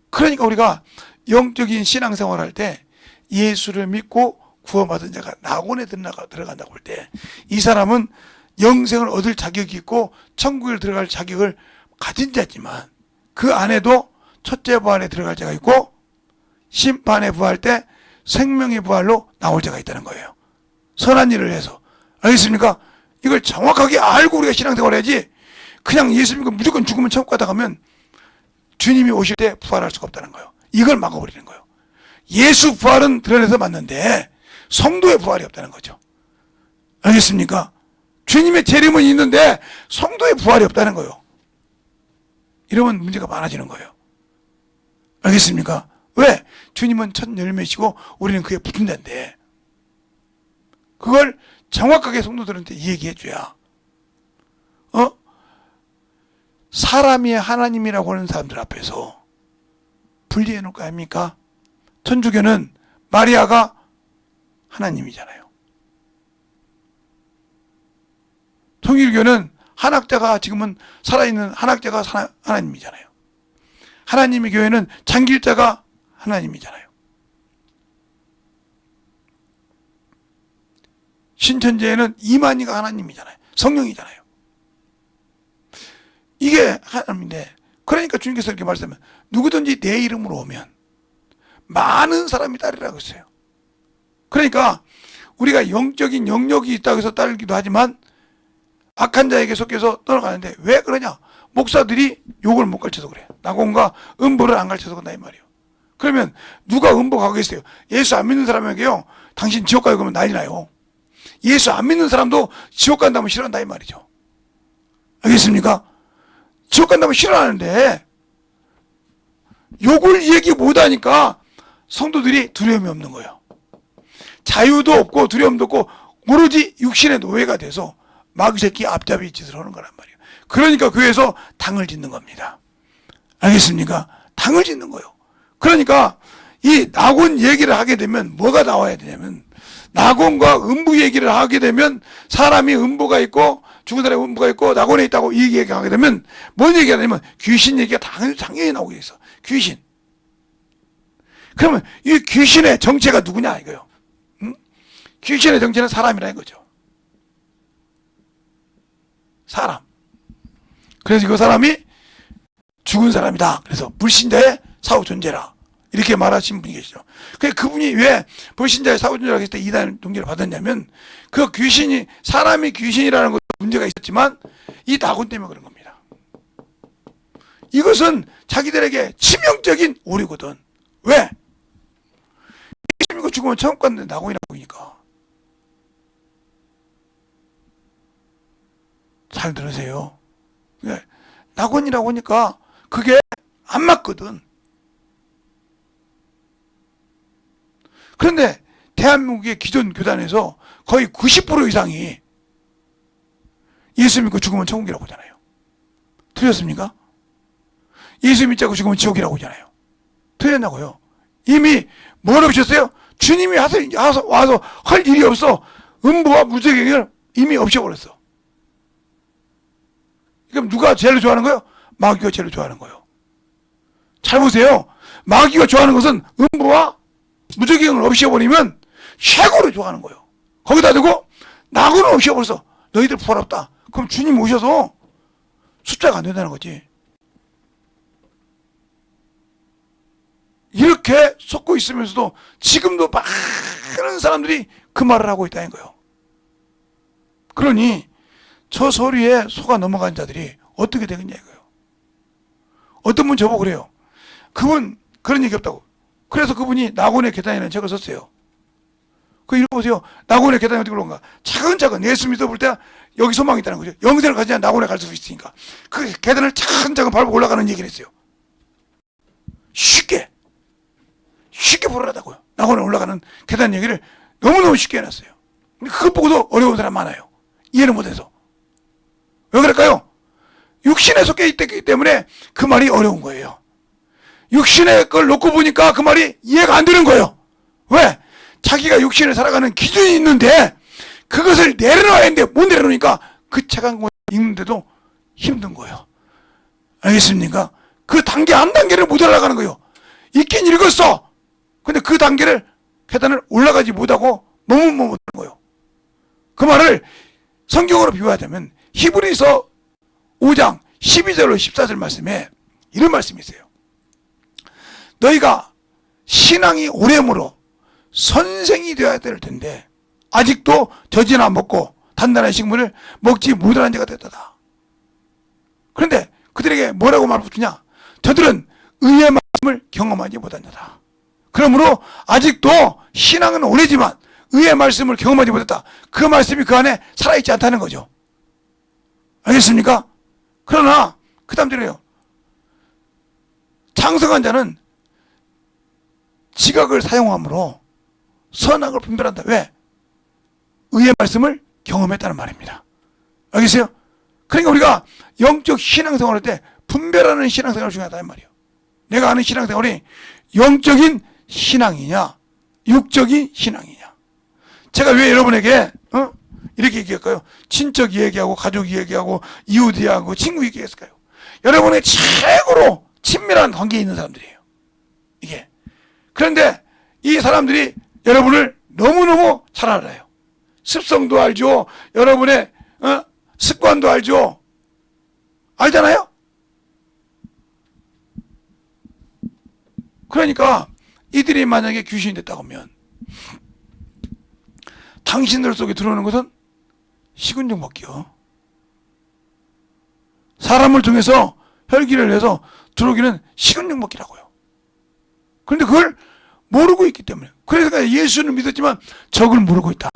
A: 그러니까 우리가 영적인 신앙생활 할 때 예수를 믿고 구원받은 자가 낙원에 들어간다고 할 때 이 사람은 영생을 얻을 자격이 있고 천국에 들어갈 자격을 가진 자지만 그 안에도 첫째 부활에 들어갈 자가 있고 심판에 부활할 때 생명의 부활로 나올 자가 있다는 거예요. 선한 일을 해서. 알겠습니까? 이걸 정확하게 알고 우리가 신앙생활 해야지 그냥 예수 믿고 무조건 죽으면 천국 가다 가면 주님이 오실 때 부활할 수가 없다는 거예요. 이걸 막아버리는 거예요. 예수 부활은 드러내서 맞는데 성도의 부활이 없다는 거죠. 알겠습니까? 주님의 재림은 있는데 성도의 부활이 없다는 거예요. 이러면 문제가 많아지는 거예요. 알겠습니까? 왜? 주님은 첫 열매시고 우리는 그에 붙은 자인데 그걸 정확하게 성도들한테 얘기해 줘야 사람이 하나님이라고 하는 사람들 앞에서 분리해 놓을 거 아닙니까? 천주교는 마리아가 하나님이잖아요. 통일교는 한학자가 지금은 살아있는 한학자가 하나님이잖아요. 하나님의 교회는 장길자가 하나님이잖아요. 신천지에는 이만희가 하나님이잖아요. 성령이잖아요. 이게 하나님인데 그러니까 주님께서 이렇게 말씀하면 누구든지 내 이름으로 오면 많은 사람이 따르라고 했어요. 그러니까 우리가 영적인 영역이 있다고 해서 따르기도 하지만 악한 자에게 속해서 떠나가는데 왜 그러냐? 목사들이 욕을 못 가르쳐서 그래요. 낙원과 음보를 안 가르쳐서 그런다 이 말이에요. 그러면 누가 음보 가겠어요? 예수 안 믿는 사람에게요. 당신 지옥 가요 그러면 난리 나요. 예수 안 믿는 사람도 지옥 간다면 싫어한다 이 말이죠. 알겠습니까? 지옥 간다면 싫어하는데 욕을 얘기 못하니까 성도들이 두려움이 없는 거예요. 자유도 없고 두려움도 없고 오로지 육신의 노예가 돼서 마귀새끼 앞잡이 짓을 하는 거란 말이에요. 그러니까 교회에서 당을 짓는 겁니다. 알겠습니까? 당을 짓는 거예요. 그러니까 이 낙원 얘기를 하게 되면 뭐가 나와야 되냐면 낙원과 음부 얘기를 하게 되면 사람이 음부가 있고 죽은 사람이 음부가 있고 낙원에 있다고 이 얘기를 하게 되면 뭔 얘기가 되냐면 귀신 얘기가 당연히 나오게 있어. 귀신. 그러면 이 귀신의 정체가 누구냐 이거요. 응? 귀신의 정체는 사람이라는 거죠. 사람. 그래서 그 사람이 죽은 사람이다. 그래서 불신자의 사후 존재라. 이렇게 말하신 분이 계시죠. 그분이 왜 불신자의 사후 존재라고 했을 때 이단 동기를 받았냐면 그 귀신이 사람이 귀신이라는 것도 문제가 있었지만 이 낙원 때문에 그런 겁니다. 이것은 자기들에게 치명적인 오류거든. 왜? 예수 믿고 죽으면 천국 갔는데 낙원이라고 보니까. 잘 들으세요. 낙원이라고 하니까 그게 안 맞거든. 그런데 대한민국의 기존 교단에서 거의 90% 이상이 예수 믿고 죽으면 천국이라고 하잖아요. 틀렸습니까? 예수 믿자고 죽으면 지옥이라고 하잖아요. 틀렸냐고요. 이미 뭘 없었어요? 주님이 와서 할 일이 없어. 음부와 무저갱을 이미 없애버렸어. 그럼 누가 제일 좋아하는 거예요? 마귀가 제일 좋아하는 거예요. 잘 보세요. 마귀가 좋아하는 것은 음부와 무저갱을 없애버리면 최고로 좋아하는 거예요. 거기다 두고 낙원을 없애버렸어. 너희들 부활없다. 그럼 주님 오셔서 숫자가 안 된다는 거지. 이렇게 속고 있으면서도 지금도 많은 사람들이 그 말을 하고 있다는 거예요. 그러니 저 소리에 속아 넘어간 자들이 어떻게 되겠냐 이거예요. 어떤 분 저보고 그래요. 그분 그런 얘기 없다고. 그래서 그분이 낙원의 계단이라는 책을 썼어요. 그 읽어보세요. 낙원의 계단이 어떻게 그런가. 차근차근 예수 믿어 볼 때 여기 소망이 있다는 거죠. 영생을 가지냐 낙원에 갈 수 있으니까. 그 계단을 차근차근 밟고 올라가는 얘기를 했어요. 쉽게 불어나다고요. 낙원에 올라가는 계단 얘기를 너무너무 쉽게 해놨어요. 근데 그것 보고도 어려운 사람 많아요. 이해를 못해서. 왜 그럴까요? 육신에 속해 있기 때문에 그 말이 어려운 거예요. 육신의 걸 놓고 보니까 그 말이 이해가 안 되는 거예요. 왜? 자기가 육신을 살아가는 기준이 있는데 그것을 내려놔야 하는데 못 내려놓으니까 그 차가운 걸 읽는데도 힘든 거예요. 알겠습니까? 그 단계 한 단계를 못 올라가는 거예요. 읽긴 읽었어. 근데 그 단계를 계단을 올라가지 못하고 머뭇머뭇하는 거예요. 그 말을 성경으로 비유하자면 히브리서 5장 12절로 14절 말씀에 이런 말씀이 있어요. 너희가 신앙이 오래므로 선생이 되어야 될 텐데 아직도 젖이나 먹고 단단한 식물을 먹지 못하는 자가 됐다. 그런데 그들에게 뭐라고 말붙으냐? 저들은 의의 말씀을 경험하지 못한 자다. 그러므로 아직도 신앙은 오래지만 의의 말씀을 경험하지 못했다. 그 말씀이 그 안에 살아있지 않다는 거죠. 알겠습니까? 그러나 그 다음 들어요. 장성한 자는 지각을 사용함으로 선악을 분별한다. 왜? 의의 말씀을 경험했다는 말입니다. 알겠어요? 그러니까 우리가 영적 신앙생활 할 때 분별하는 신앙생활이 중요하다는 말이에요. 내가 아는 신앙생활이 영적인 신앙이냐 육적인 신앙이냐. 제가 왜 여러분에게 이렇게 얘기할까요? 친척 얘기하고 가족 얘기하고 이웃 얘기하고 친구 얘기했을까요? 여러분의 최고로 친밀한 관계에 있는 사람들이에요. 이게. 그런데 이 사람들이 여러분을 너무너무 잘 알아요. 습성도 알죠. 여러분의 습관도 알죠. 알잖아요. 그러니까 이들이 만약에 귀신이 됐다고 하면 당신들 속에 들어오는 것은 식은죽 먹기요. 사람을 통해서 혈기를 내서 들어오기는 식은죽 먹기라고요. 그런데 그걸 모르고 있기 때문에. 그래서 예수는 믿었지만 적을 모르고 있다.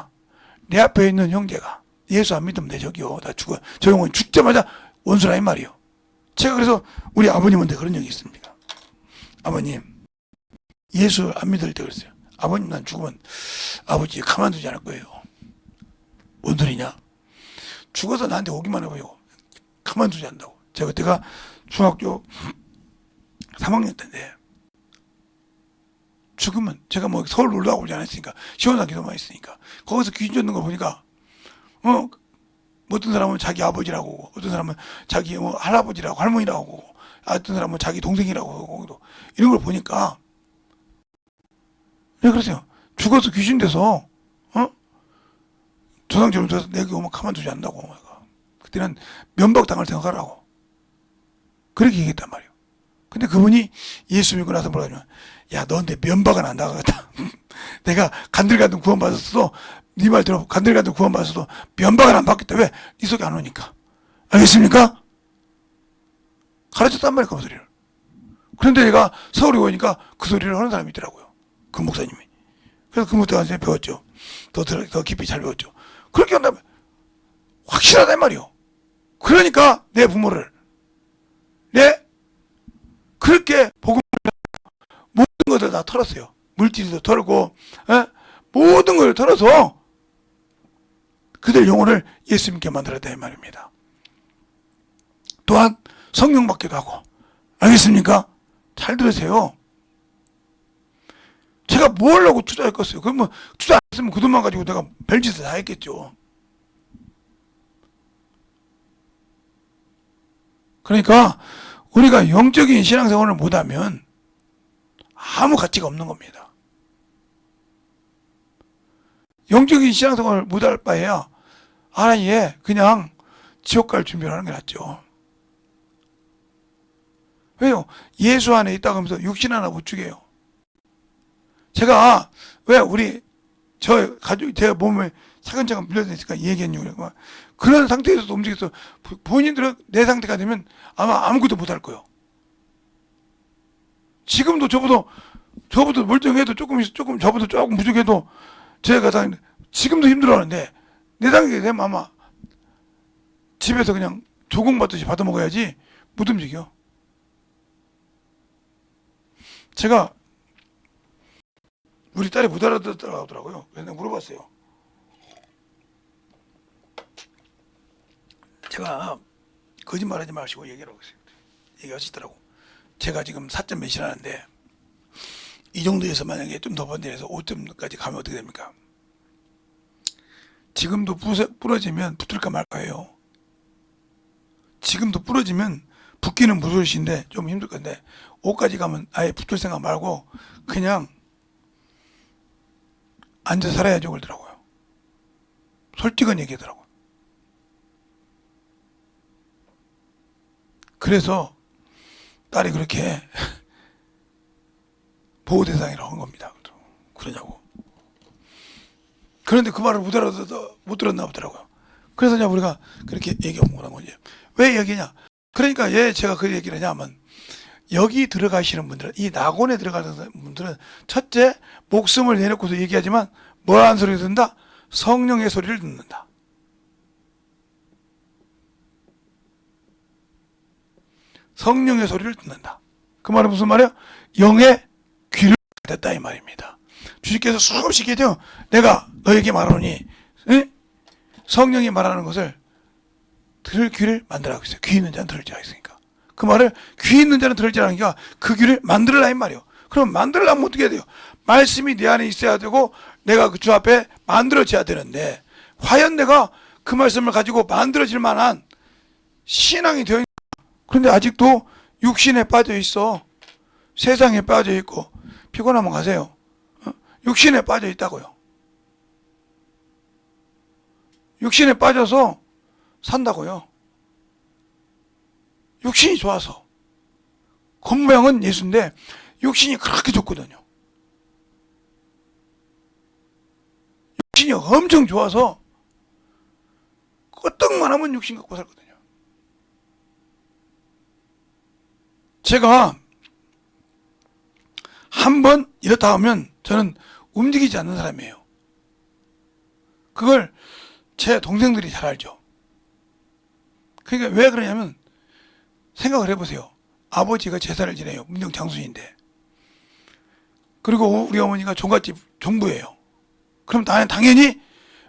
A: 내 앞에 있는 형제가 예수 안 믿으면 내 적이요. 나 죽어. 저 형은 죽자마자 원수라 이 말이요. 제가 그래서 우리 아버님한테 그런 적이 있습니다. 아버님, 예수 안 믿을 때 그랬어요. 아버님, 난 죽으면 아버지 가만두지 않을 거예요. 뭔 소리냐? 죽어서 나한테 오기만 해봐요. 가만두지 않는다고. 제가 그때가 중학교 3학년 때인데 죽으면 제가 뭐 서울 놀러 오지 않았으니까 시원한 기도만 했으니까 거기서 귀신 쫓는 걸 보니까 어떤 사람은 자기 아버지라고 하고 어떤 사람은 자기 할아버지라고 할머니라고 하고 어떤 사람은 자기 동생이라고 하고 이런 걸 보니까 왜 그러세요? 죽어서 귀신 돼서 조상처럼 돼서 내게 오면 가만두지 않는다고. 그때는 면박당할 생각하라고 그렇게 얘기했단 말이에요. 근데 그분이 예수 믿고 나서 뭐라 하냐면 야 너한테 면박은 안 나가겠다. 내가 간들간들 구원받았어도 네 말 들어 간들간들 구원받았어도 면박은 안 받겠다. 왜? 네 속에 안 오니까. 알겠습니까? 가르쳤단 말이에요. 그 소리를. 그런데 내가 서울에 오니까 그 소리를 하는 사람이 있더라고요. 그 목사님이. 그래서 그 목사한테 배웠죠. 더 깊이 잘 배웠죠. 그렇게 한다면 확실하단 말이요. 그러니까 내 부모를 그렇게 복음을 모든 것을 다 털었어요. 물질도 털고 모든 걸 털어서 그들 영혼을 예수 믿게 만들었다 이 말입니다. 또한 성령 받기도 하고. 알겠습니까? 잘 들으세요. 제가 뭘 하고 투자했겠어요? 그럼 뭐 투자 안 했으면 그 돈만 가지고 내가 별짓을 다 했겠죠. 그러니까 우리가 영적인 신앙생활을 못하면 아무 가치가 없는 겁니다. 영적인 신앙생활을 못할 바에야 아예 그냥 지옥 갈 준비를 하는 게 낫죠. 왜요? 예수 안에 있다고 하면서 육신 하나 못 죽여요. 제가 왜 저 가족 제 몸에 차근차근 물려있으니까 얘기했냐고. 그런 상태에서도 움직여서 본인들은 내 상태가 되면 아마 아무것도 못할 거예요. 지금도 저보다 멀쩡해도 조금 저보다 조금 부족해도 제가 지금도 힘들어하는데 내 단계 되면 아마 집에서 그냥 조공받듯이 받아 먹어야지 못 움직여. 제가 우리 딸이 못 알아듣더라고요. 그래서 물어봤어요. 제가 거짓말하지 마시고 얘기하라고 했어요. 얘기하시더라고. 제가 지금 4점 몇이 하는데 이 정도에서 만약에 좀 더 번져서 5점까지 가면 어떻게 됩니까? 지금도 부러지면 붙을까 말까예요. 지금도 부러지면 붙기는 무서우신데 좀 힘들 건데 5까지 가면 아예 붙을 생각 말고 그냥 앉아 살아야죠 그러더라고요. 솔직한 얘기하더라고요. 그래서 딸이 그렇게 보호대상이라고 한 겁니다. 그러냐고. 그런데 그 말을 못 들었나 보더라고요. 그래서 이제 우리가 그렇게 얘기하고 한 거지. 왜 얘기냐? 그러니까 왜 제가 그 얘기를 하냐면 여기 들어가시는 분들은, 이 낙원에 들어가는 분들은 첫째 목숨을 내놓고서 얘기하지만 뭐라는 소리를 듣는다? 성령의 소리를 듣는다. 성령의 소리를 듣는다. 그 말은 무슨 말이야? 영의 귀를 듣다 이 말입니다. 주님께서 수없이 얘기해요. 내가 너에게 말하노니 응? 성령이 말하는 것을 들을 귀를 만들라고 했어요. 귀 있는 자는 들을 줄 알겠으니까. 그 말을 귀 있는 자는 들을 줄 아니까 그 귀를 만들라 이 말이에요. 그럼 만들려면 어떻게 해야 돼요? 말씀이 내 안에 있어야 되고 내가 그 주 앞에 만들어져야 되는데 과연 내가 그 말씀을 가지고 만들어질 만한 신앙이 되어 있는 그런데 아직도 육신에 빠져 있어. 세상에 빠져 있고 피곤하면 가세요. 육신에 빠져 있다고요. 육신에 빠져서 산다고요. 육신이 좋아서. 겉모양은 예수인데 육신이 그렇게 좋거든요. 육신이 엄청 좋아서 끄떡만 하면 육신 갖고 살거든요. 제가 한번 이렇다 하면 저는 움직이지 않는 사람이에요. 그걸 제 동생들이 잘 알죠. 그러니까 왜 그러냐면 생각을 해보세요. 아버지가 제사를 지내요. 문정 장수인데. 그리고 우리 어머니가 종갓집 종부예요. 그럼 나는 당연히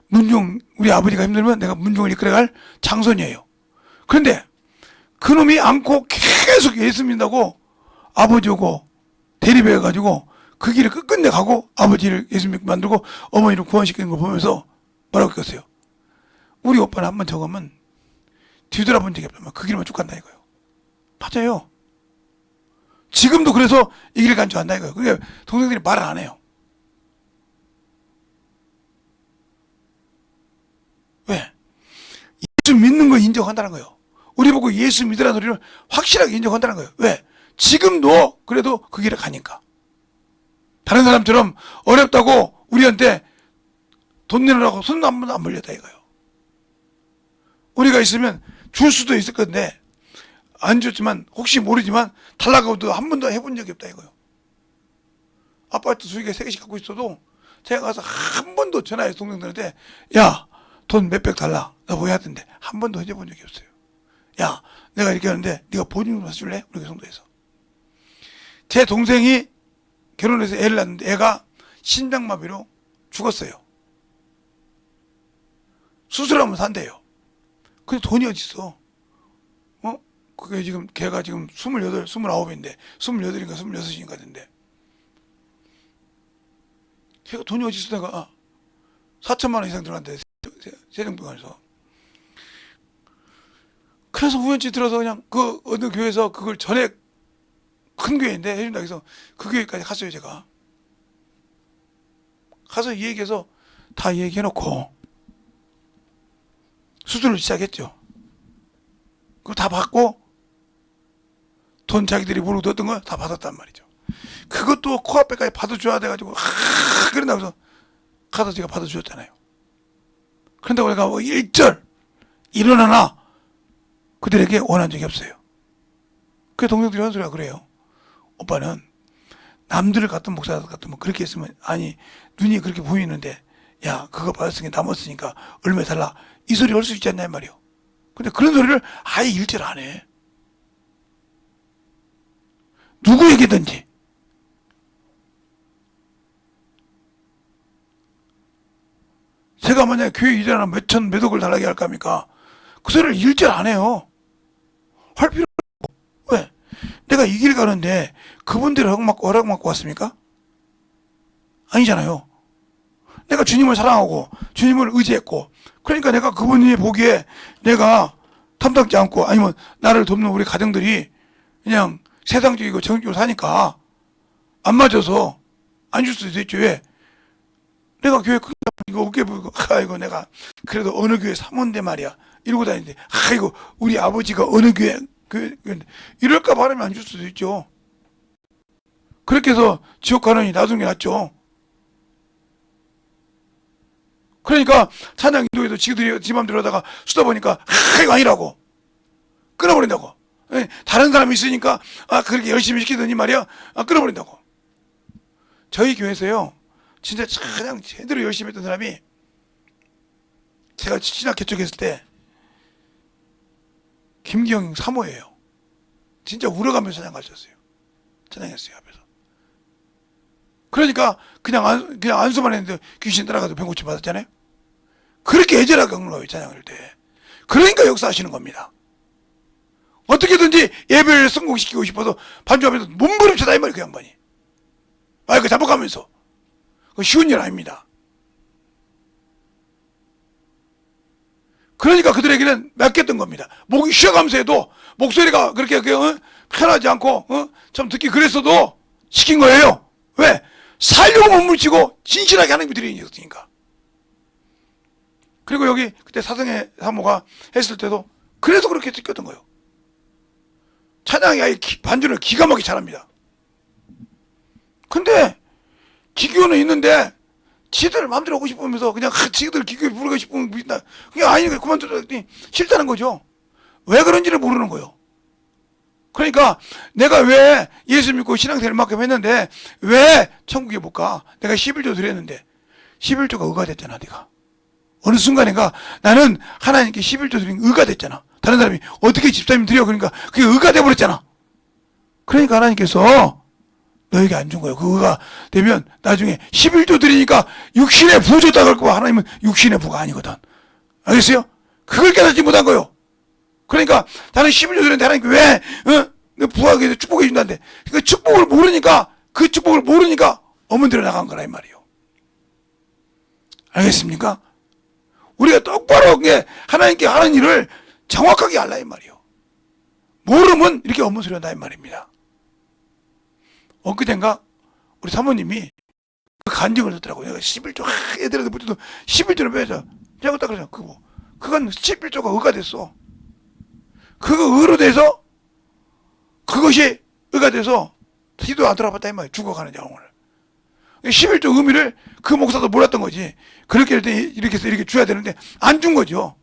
A: 문중 우리 아버지가 힘들면 내가 문중을 이끌어갈 장손이에요. 그런데 그놈이 않고 계속 예수 믿는다고 아버지 오고 대립해가지고 그 길을 끝끝내 가고 아버지를 예수 믿고 만들고 어머니를 구원시키는 걸 보면서 뭐라고 했겠어요? 우리 오빠는 한번 저거면 뒤돌아본 적이 없다면 그 길만 쭉 간다 이거예요. 맞아요. 지금도 그래서 이 길을 간 줄 안다 이거예요. 그러니까 동생들이 말을 안 해요. 왜? 예수 믿는 거 인정한다는 거예요. 우리 보고 예수 믿으라는 소리를 확실하게 인정한다는 거예요. 왜? 지금도 그래도 그 길을 가니까. 다른 사람처럼 어렵다고 우리한테 돈 내놓으라고 손 한 번도 안 벌렸다 이거예요. 우리가 있으면 줄 수도 있을 건데 안 줬지만 혹시 모르지만 달라고도 한 번도 해본 적이 없다 이거예요. 아파트 수익에 3개씩 갖고 있어도 제가 가서 한 번도 전화해서 동생들한테 야 돈 몇백 달라 나 뭐 해야 되는데 한 번도 해본 적이 없어요. 야 내가 이렇게 하는데 네가 보증금 사줄래? 우리 성도에서 제 동생이 결혼해서 애를 낳는데 애가 심장마비로 죽었어요. 수술하면 산대요. 근데 돈이 어딨어? 그게 지금 걔가 지금 28, 29인데 28인가 26인가 된대. 걔가 돈이 어딨어? 내가 4천만 원 이상 들어간대 세정병원에서. 그래서 우연치 들어서 그냥 그 어느 교회에서 그걸 전액 큰 교회인데 해준다 해서 그 교회까지 갔어요 제가. 가서 이 얘기해서 다 얘기해놓고 수술을 시작했죠. 그거 다 받고 돈 자기들이 모르고 넣었던 거 다 받았단 말이죠. 그것도 코앞에까지 받아줘야 돼가지고 그런다고 해서 가서 제가 받아주었잖아요. 그런다고 내가 뭐 1절 일어나나 그들에게 원한 적이 없어요. 그 동생들이 하는 소리가 그래요. 오빠는 남들을 같은 목사 같으면 그렇게 했으면 아니 눈이 그렇게 보이는데 야 그거 받았으니까 남았으니까 얼마 달라 이 소리 할 수 있지 않냐 말이요. 근데 그런 소리를 아예 일절 안 해. 누구에게든지 제가 만약에 교회 일하나 몇천 몇억을 달라게 할까 합니까? 그 소리를 일절 안 해요. 할 필요 없고. 왜? 내가 이 길 가는데 그분들이 허락 받고 왔습니까? 아니잖아요. 내가 주님을 사랑하고 주님을 의지했고, 그러니까 내가 그분이 보기에 내가 탐탁지 않고, 아니면 나를 돕는 우리 가정들이 그냥 세상적이고 정적으로 사니까 안 맞아서 안 줄 수도 있죠. 왜? 내가 교회 이거 어깨 보고, 아이고 내가 그래도 어느 교회 사모인데 말이야 이러고 다니는데, 아이고 우리 아버지가 어느 교회 이럴까 바라면 안 줄 수도 있죠. 그렇게 해서 지옥 가는 이 나중에 낫죠. 그러니까 찬양 인도에도 지들이 지 맘대로 하다가 수다 보니까 이거 아니라고 끊어버린다고. 다른 사람이 있으니까 그렇게 열심히 시키더니 말이야 끊어버린다고. 저희 교회에서요 진짜 가장 제대로 열심히 했던 사람이, 제가 신학 개척했을 때 김기영 사모예요. 진짜 울어가면서 찬양 가르쳤어요. 찬양했어요 앞에서. 그러니까 그냥 안수만 했는데 귀신 따라가서 병고침 받았잖아요. 그렇게 애절하게 경로해요 찬양할 때. 그러니까 역사하시는 겁니다. 어떻게든지 예배를 성공시키고 싶어서 반주하면서 몸부림쳐다 이 말이에요 그 양반이. 마이크 잡아가면서. 그거 쉬운 일 아닙니다. 그러니까 그들에게는 맡겼던 겁니다. 목이 쉬어가면서 해도 목소리가 그렇게 편하지 않고 좀 듣기 그랬어도 시킨 거예요. 왜? 살려고 몸부림치고 진실하게 하나님이 드리는 일이었으니까. 그리고 여기 그때 사성의 사모가 했을 때도 그래서 그렇게 느꼈던 거예요. 찬양이 아예 반주를 기가 막히게 잘합니다. 근데 기교는 있는데 지들 마음대로 하고 싶으면서 그냥 지들 기교에 부르고 싶으면 부른다. 그냥 아니니까 그만두더니 싫다는 거죠. 왜 그런지를 모르는 거예요. 그러니까 내가 왜 예수 믿고 신앙생활을 만큼 했는데 왜 천국에 못 가? 내가 11조 드렸는데 11조가 의가 됐잖아. 네가 어느 순간인가 나는 하나님께 11조 드린 의가 됐잖아. 다른 사람이 어떻게 집사님 드려 그러니까 그게 의가 돼버렸잖아. 그러니까 하나님께서 너에게 안 준 거예요. 그 의가 되면 나중에 11조 드리니까 육신의 부조다 그럴 거고, 하나님은 육신의 부가 아니거든. 알겠어요? 그걸 깨닫지 못한 거예요. 그러니까 나는 11조 드렸는데 하나님께 왜 부하게 축복해 준다는데, 그 축복을 모르니까 어머니로 나간 거라 이 말이에요. 알겠습니까? 우리가 똑바로 하나님께 하는 일을 정확하게 알라 이 말이에요. 모르면 이렇게 엉문소리 한다 이 말입니다. 엊그젠가 우리 사모님이 그 간증을 듣더라고요. 내가 11조 애들한테 붙여도 11조를 빼자. 제가 딱 그러잖아. 그건 11조가 의가 됐어. 그거 의로 돼서 그것이 의가 돼서 뒤도 안 돌아봤다 이 말이에요. 죽어가는 영혼을. 11조 의미를 그 목사도 몰랐던 거지. 그렇게 할 때 이렇게 해서 이렇게 줘야 되는데 안 준 거죠.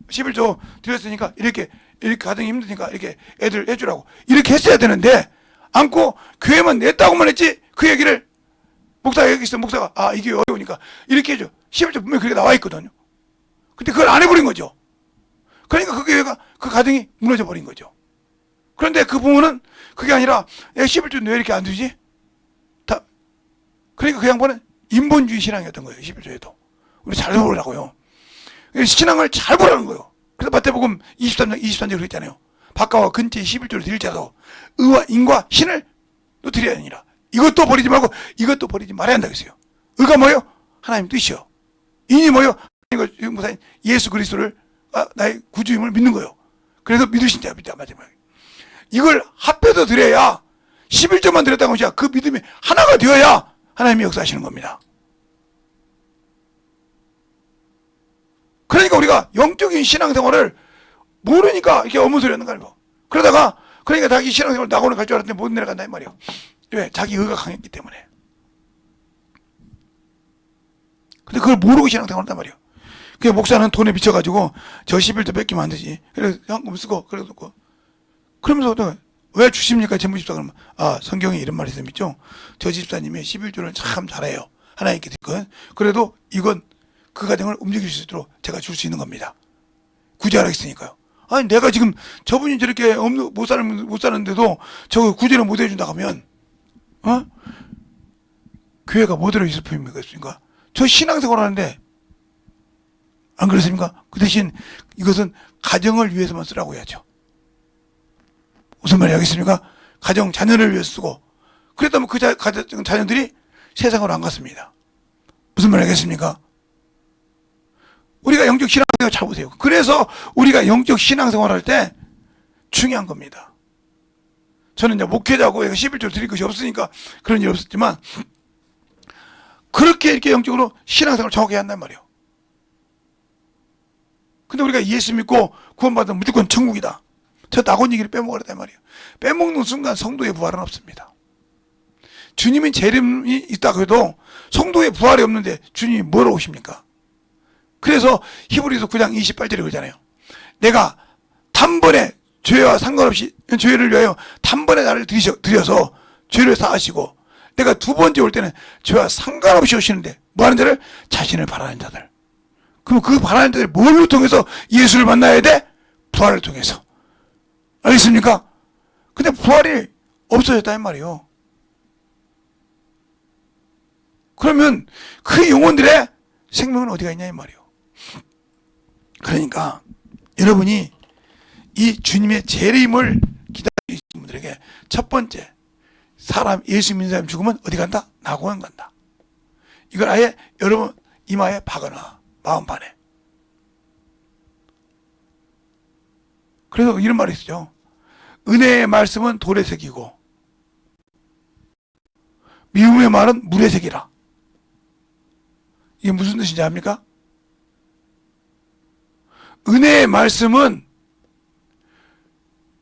A: 11조 드렸으니까 이렇게 가정이 힘드니까 이렇게 애들 해주라고 이렇게 했어야 되는데 않고 교회만 냈다고만 했지. 그 얘기를 목사가 얘기했어. 목사가 이게 어려우니까 이렇게 해줘. 11조 분명히 그렇게 나와 있거든요. 근데 그걸 안 해버린 거죠. 그러니까 그 교회가 그 가정이 무너져 버린 거죠. 그런데 그 부모는 그게 아니라 11조 왜 이렇게 안 주지? 그러니까 그 양반은 인본주의 신앙이었던 거예요. 11조에도. 우리 잘 보라고요. 신앙을 잘 보라는 거예요. 그래서 마태복음 23장 23절에 그랬잖아요. 바깥과 근처에 11조를 드릴 자도 의와 인과 신을 또 드려야 하니라. 이것도 버리지 말고 이것도 버리지 말아야 한다고 했어요. 의가 뭐예요? 하나님 뜻이요. 인이 뭐예요? 하나님과 예수 그리스도를 나의 구주임을 믿는 거예요. 그래서 믿으신 자야 믿다 마지막에. 이걸 합해서 드려야 11조만 드렸다는 것이야. 그 믿음이 하나가 되어야 하나님이 역사하시는 겁니다. 그러니까 우리가 영적인 신앙생활을 모르니까 이렇게 어문소리 하는 거 아니고. 그러다가 그러니까 자기 신앙생활 낙원을 갈 줄 알았는데 못 내려간다 이 말이에요. 왜? 자기 의가 강했기 때문에. 근데 그걸 모르고 신앙생활 한단 말이에요. 그 목사는 돈에 미쳐가지고 저 11조 뺏기면 안 되지. 그래서 현금 쓰고 그래서 그러면서 왜 주십니까? 전무집사 그러면 성경에 이런 말이 있죠. 저 집사님이 11조를 참 잘해요. 하나님께 드리건 그래도 이건 그 가정을 움직일 수 있도록 제가 줄 수 있는 겁니다. 구제하라 했으니까요. 아니 내가 지금 저분이 저렇게 못 사는데도 저 구제를 못 해준다 하면 교회가 뭐 들어있을 뿐입니까? 저 신앙생활 하는데 안 그렇습니까? 그 대신 이것은 가정을 위해서만 쓰라고 해야죠. 무슨 말이 하겠습니까? 가정 자녀를 위해 쓰고 그랬다면 그 가정 자녀들이 세상으로 안 갔습니다. 무슨 말 하겠습니까? 우리가 영적 신앙생활 잘 보세요. 그래서 우리가 영적 신앙생활 할 때 중요한 겁니다. 저는 이제 목회자고 11조 드릴 것이 없으니까 그런 일이 없었지만 그렇게 이렇게 영적으로 신앙생활을 정확하게 한단 말이에요. 근데 우리가 예수 믿고 구원받으면 무조건 천국이다. 저 낙원 얘기를 빼먹으랬단 말이에요. 빼먹는 순간 성도의 부활은 없습니다. 주님이 재림이 있다고 해도 성도의 부활이 없는데 주님이 뭐로 오십니까? 그래서 히브리서 9장 28절에 그러잖아요. 내가 단번에 죄와 상관없이 죄를 위하여 단번에 나를 들여서 죄를 사하시고 내가 두 번째 올 때는 죄와 상관없이 오시는데 뭐 하는 자를? 자신을 바라는 자들. 그럼 그 바라는 자들이 뭘로 통해서 예수를 만나야 돼? 부활을 통해서. 알겠습니까? 근데 부활이 없어졌다는 말이에요. 그러면 그 영혼들의 생명은 어디가 있냐 이 말이에요. 그러니까 여러분이 이 주님의 재림을 기다리고 있는 분들에게 첫 번째, 사람 예수 믿는 사람 죽으면 어디 간다? 낙원 간다. 이걸 아예 여러분 이마에 박아놔. 마음판에. 그래서 이런 말이 있죠. 은혜의 말씀은 돌에 새기고 미움의 말은 물에 새기라. 이게 무슨 뜻인지 압니까? 은혜의 말씀은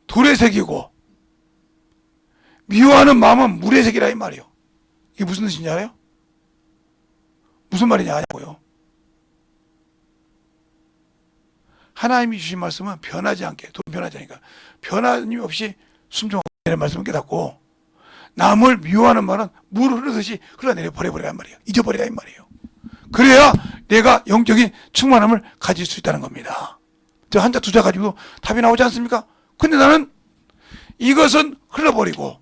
A: 돌에 새기고 미워하는 마음은 물에 새기라 이 말이에요. 이게 무슨 뜻인지 알아요? 무슨 말이냐 하냐고요. 하나님이 주신 말씀은 변하지 않게, 돈 변하지 않으니까 변함이 없이 순종하는 말씀을 깨닫고 남을 미워하는 말은 물 흐르듯이 흘러내려 버려버리란 말이에요. 잊어버리라 이 말이에요. 그래야 내가 영적인 충만함을 가질 수 있다는 겁니다. 저 한자 두자 가지고 답이 나오지 않습니까? 근데 나는 이것은 흘러버리고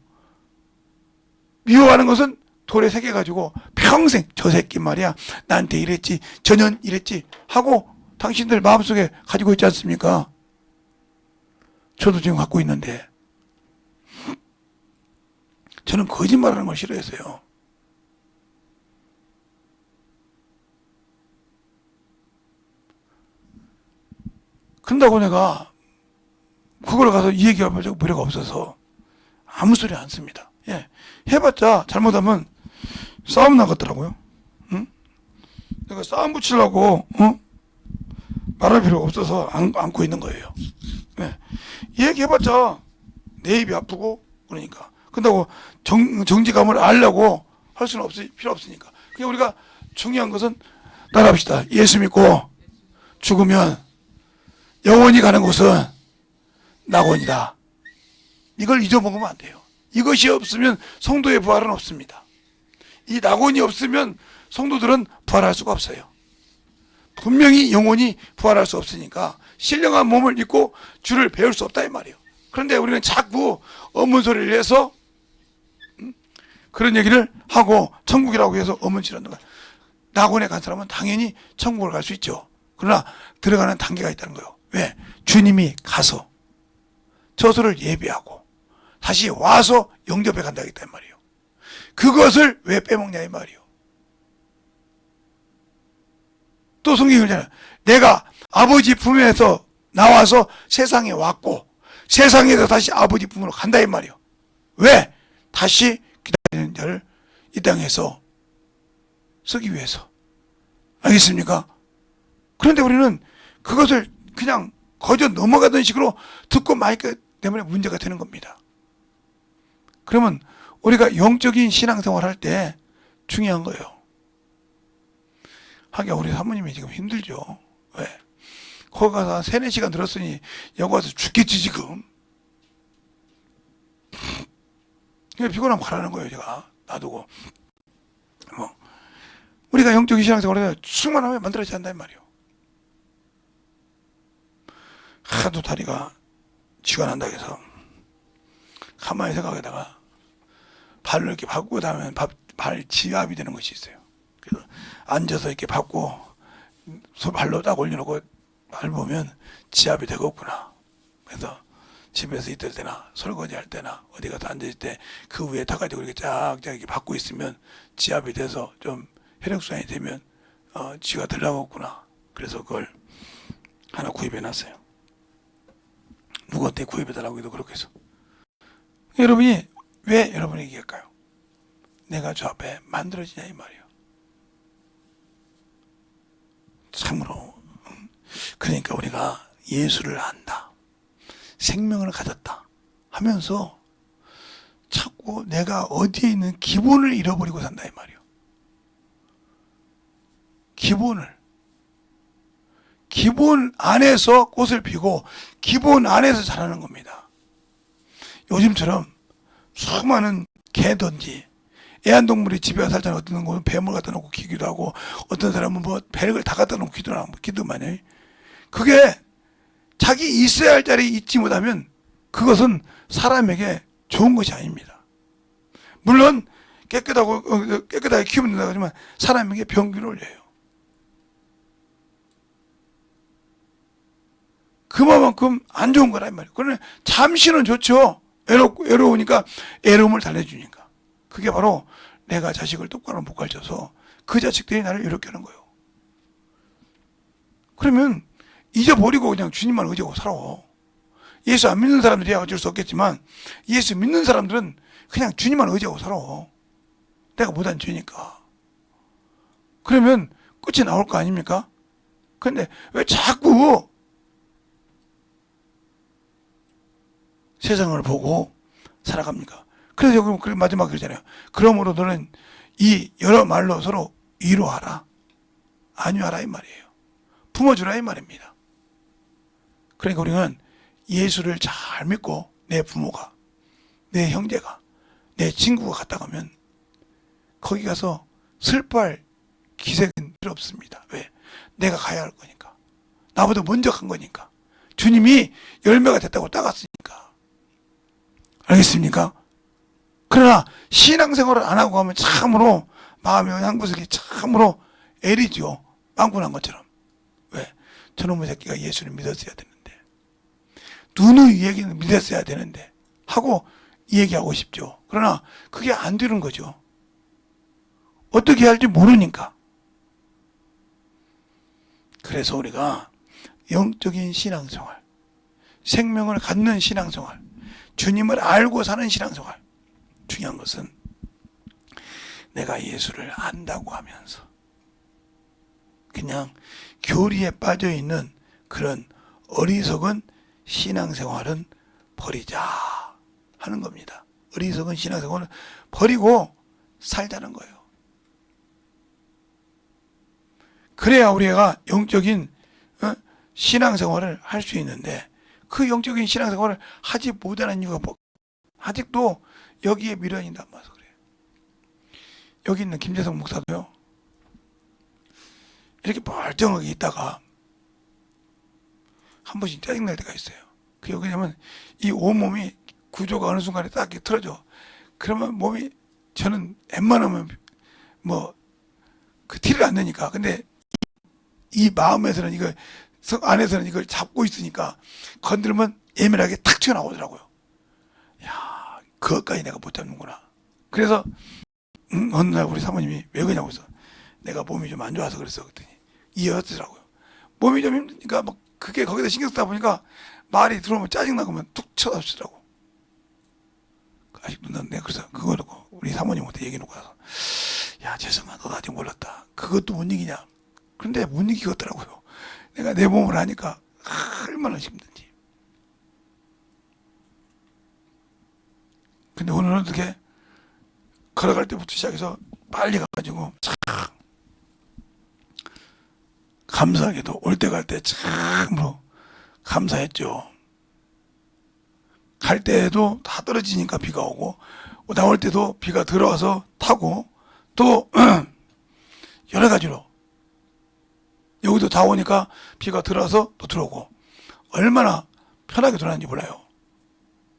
A: 미워하는 것은 돌에 새겨가지고 평생 저 새끼 말이야 나한테 이랬지 전년 이랬지 하고 당신들 마음속에 가지고 있지 않습니까? 저도 지금 갖고 있는데 저는 거짓말하는 걸 싫어했어요. 그런다고 내가 그걸 가서 이 얘기할 무료가 없어서 아무 소리 안 씁니다. 예. 해봤자 잘못하면 싸움 나겠더라고요. 응? 내가 싸움 붙이려고 말할 필요가 없어서 안고 있는 거예요. 예. 얘기해봤자 내 입이 아프고 그러니까. 근다고 정직함을 알려고 할 수는 필요 없으니까. 그냥 우리가 중요한 것은 따라합시다. 예수 믿고 죽으면 영원히 가는 곳은 낙원이다. 이걸 잊어먹으면 안 돼요. 이것이 없으면 성도의 부활은 없습니다. 이 낙원이 없으면 성도들은 부활할 수가 없어요. 분명히 영혼이 부활할 수 없으니까 신령한 몸을 입고 주를 배울 수 없다 이 말이에요. 그런데 우리는 자꾸 어문 소리를 해서 그런 얘기를 하고 천국이라고 해서 어문치는 거야. 낙원에 간 사람은 당연히 천국을 갈 수 있죠. 그러나 들어가는 단계가 있다는 거예요. 왜? 주님이 가서 저수를 예비하고 다시 와서 영접해 간다 했단 말이에요. 그것을 왜 빼먹냐 이 말이에요. 또 성경이 그러잖아요. 내가 아버지 품에서 나와서 세상에 왔고 세상에서 다시 아버지 품으로 간다 이 말이에요. 왜? 다시 기다리는 자를 이 땅에서 쓰기 위해서. 알겠습니까? 그런데 우리는 그것을 그냥 거저 넘어가던 식으로 듣고 마니까 때문에 문제가 되는 겁니다. 그러면 우리가 영적인 신앙생활 할 때 중요한 거예요. 하긴 우리 사모님이 지금 힘들죠. 왜? 거기 가서 한 3-4시간 들었으니 여기 와서 죽겠지 지금. 피곤하면 가라는 거예요. 제가 놔두고. 우리가 영적인 신앙생활을 충만하면 만들어져야 한단 말이에요. 하도 다리가 쥐가 난다 해서 가만히 생각하다가 발로 이렇게 밟고 다니면 발 지압이 되는 것이 있어요. 그래서 앉아서 이렇게 밟고 발로 딱 올려놓고 밟으면 지압이 되겠구나. 그래서 집에서 있을 때나 설거지 할 때나 어디 가서 앉을 때 그 위에 타가지고 이렇게 쫙쫙 이렇게 받고 있으면 지압이 돼서 좀 혈액순환이 되면 쥐가 덜 나왔구나. 그래서 그걸 하나 구입해 놨어요. 누구한테 구입해 달라고 해도 그렇게 해서. 여러분이 왜 여러분이 얘기할까요? 내가 저 앞에 만들어지냐 이 말이에요. 참으로. 그러니까 우리가 예수를 안다, 생명을 가졌다 하면서 자꾸 내가 어디에 있는 기본을 잃어버리고 산다 이 말이에요. 기본 안에서 꽃을 피고 기본 안에서 자라는 겁니다. 요즘처럼 수많은 개든지 애완동물이 집에 살잖아요. 어떤 곳은 뱀을 갖다 놓고 키기도 하고 어떤 사람은 뭐 벨을 다 갖다 놓고 키더만요. 그게 자기 있어야 할 자리에 있지 못하면 그것은 사람에게 좋은 것이 아닙니다. 물론 깨끗하게 키우면 된다고 하지만 사람에게 병기를 올려요. 그만큼 안 좋은 거란 말이에요. 그러나 잠시는 좋죠. 외로우니까 애로움을 달래주니까. 그게 바로 내가 자식을 똑바로 못 가르쳐서 그 자식들이 나를 이렇게 하는 거예요. 그러면 잊어버리고 그냥 주님만 의지하고 살아. 예수 안 믿는 사람들이야 어쩔 수 없겠지만 예수 믿는 사람들은 그냥 주님만 의지하고 살아. 내가 못한 죄니까. 그러면 끝이 나올 거 아닙니까? 근데 왜 자꾸 세상을 보고 살아갑니까? 그래서 여기 마지막에 그러잖아요. 그러므로 너는 이 여러 말로 서로 위로하라, 안위하라 이 말이에요. 품어주라 이 말입니다. 그러니까 우리는 예수를 잘 믿고 내 부모가, 내 형제가, 내 친구가 갔다 가면 거기 가서 슬퍼할 기색은 필요 없습니다. 왜? 내가 가야 할 거니까. 나보다 먼저 간 거니까. 주님이 열매가 됐다고 따갔으니까. 알겠습니까? 그러나 신앙생활을 안 하고 가면 참으로 마음이 한 구석이 참으로 애리죠. 빵꾸난 것처럼. 왜? 저놈의 새끼가 예수를 믿었어야 되는데, 누누이 얘기는 믿었어야 되는데 하고 얘기하고 싶죠. 그러나 그게 안 되는 거죠. 어떻게 할지 모르니까. 그래서 우리가 영적인 신앙생활, 생명을 갖는 신앙생활, 주님을 알고 사는 신앙생활, 중요한 것은 내가 예수를 안다고 하면서 그냥 교리에 빠져있는 그런 어리석은 신앙생활은 버리자 하는 겁니다. 어리석은 신앙생활은 버리고 살자는 거예요. 그래야 우리가 영적인 신앙생활을 할 수 있는데 그 영적인 신앙생활을 하지 못하는 이유가 뭐 아직도 여기에 미련이 남아서 그래요. 여기 있는 김재성 목사도요. 이렇게 멀쩡하게 있다가 한 번씩 짜증날 때가 있어요. 그게 왜냐면 이 온몸이 구조가 어느 순간에 딱 이렇게 틀어져. 그러면 몸이 저는 웬만하면 뭐 그 티를 안 내니까. 근데 이 마음에서는 이걸 안에서는 이걸 잡고 있으니까 건드리면 예민하게 탁 튀어나오더라고요. 야, 그것까지 내가 못 잡는구나. 그래서 어느 날 우리 사모님이 왜 그러냐고 해서 내가 몸이 좀 안 좋아서 그랬어. 그랬더니 이해하더라고요. 몸이 좀 힘드니까 막 그게 거기다 신경 쓰다 보니까 말이 들어오면 짜증나고만 툭 쳐다보시더라고. 아직도 난 내가 그래서 그거 놓고 우리 사모님한테 얘기해놓고 나서 야 재성아 너 아직 몰랐다. 그것도 못 이기냐. 그런데 못 이기겠더라고요. 내가 내 몸을 하니까 얼마나 힘든지. 근데 오늘은 어떻게 걸어갈 때부터 시작해서 빨리 가가지고 참 감사하게도 올 때 갈 때 참으로 감사했죠. 갈 때도 다 떨어지니까 비가 오고 나올 때도 비가 들어와서 타고 또 여러 가지로 여기도 다 오니까 비가 들어와서 또 들어오고 얼마나 편하게 돌아가는지 몰라요.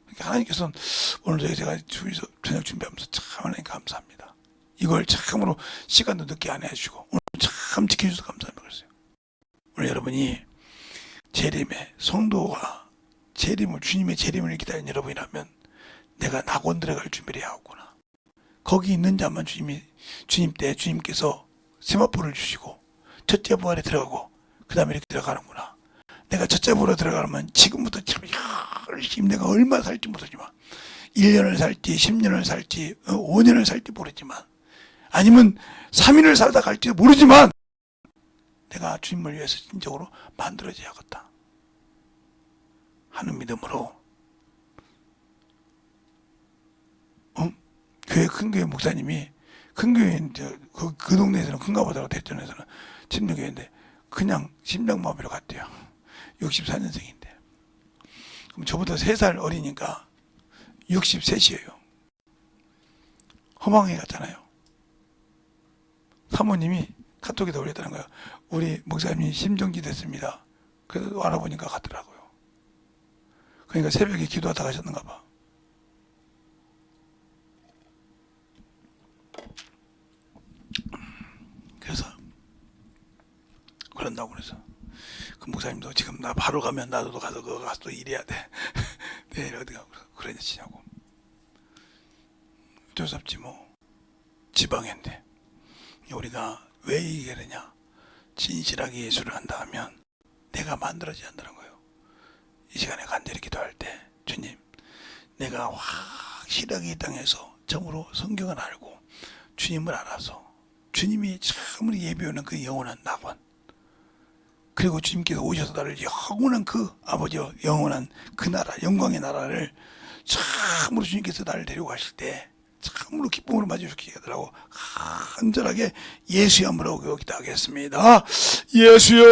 A: 그러니까 하나님께서는 오늘 제가 저녁 준비하면서 참 하나님 감사합니다. 이걸 참으로 시간도 늦게 안 해주시고 오늘 참 지켜주셔서 감사합니다. 그랬어요. 오늘 여러분이 재림의 성도가 재림을, 주님의 재림을 기다리는 여러분이라면 내가 낙원 들어갈 준비를 해야 하구나. 거기 있는 자만 주님 때 주님께서 세마포를 주시고 첫째 부활에 들어가고 그 다음에 이렇게 들어가는구나. 내가 첫째 부활에 들어가려면 지금부터 참 열심히 내가 얼마 살지 모르지만 1년을 살지 10년을 살지 5년을 살지 모르지만 아니면 3일을 살다 갈지도 모르지만 내가 주님을 위해서 진정으로 만들어져야겠다 하는 믿음으로 교회 큰 교회 목사님이 큰 교회 그 동네에서는 큰가 보다고 대전에서는 침례교회인데 그냥 심장마비로 갔대요. 64년생인데 그럼 저보다 3살 어리니까 63이에요. 허망해 갔잖아요. 사모님이 카톡에다 올렸다는 거예요. 우리 목사님이 심정지 됐습니다. 그래서 알아보니까 갔더라고요. 그러니까 새벽에 기도하다 가셨는가 봐. 그래서 그런다고 그래서 그 목사님도 지금 나 바로 가면 나도 가서 그거 가서 또 일해야 돼. 내일 어디 가고 그러냐고. 어쩔 수 없지 뭐. 지방인데 우리가 왜 이러냐? 진실하게 예수를 한다 하면 내가 만들어져야 한다는 거예요. 이 시간에 간절히 기도할 때 주님, 내가 확실하게 이 땅에서 정으로 성경을 알고 주님을 알아서 주님이 참으로 예비하는 그 영원한 낙원, 그리고 주님께서 오셔서 나를 영원한 그 아버지와 영원한 그 나라, 영광의 나라를 참으로 주님께서 나를 데려가실 때 참으로 기쁨으로 맞이시키게 하더라고. 간절하게 예수의 이름으로 기도하겠습니다. 예수여!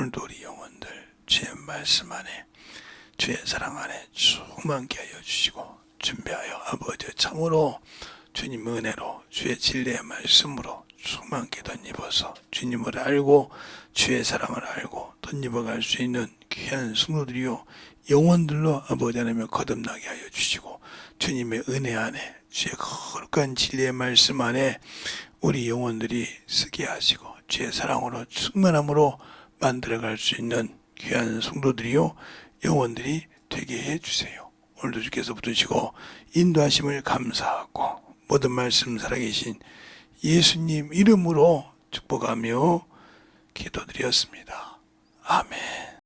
A: 오늘도 우리 영혼들 주의 말씀 안에 주의 사랑 안에 충만케 하여 주시고 준비하여 아버지 참으로 주님 은혜로 주의 진리의 말씀으로 충만케 덧입어서 주님을 알고 주의 사랑을 알고 덧입어갈 수 있는 귀한 성도들이요 영혼들로 아버지 하나님을 거듭나게 하여 주시고 주님의 은혜 안에 주의 거룩한 진리의 말씀 안에 우리 영혼들이 쓰게 하시고 주의 사랑으로 충만함으로 만들어갈 수 있는 귀한 성도들이요 영혼들이 되게 해주세요. 오늘도 주께서 붙으시고 인도하심을 감사하고 모든 말씀 살아계신 예수님 이름으로 축복하며 기도드렸습니다. 아멘.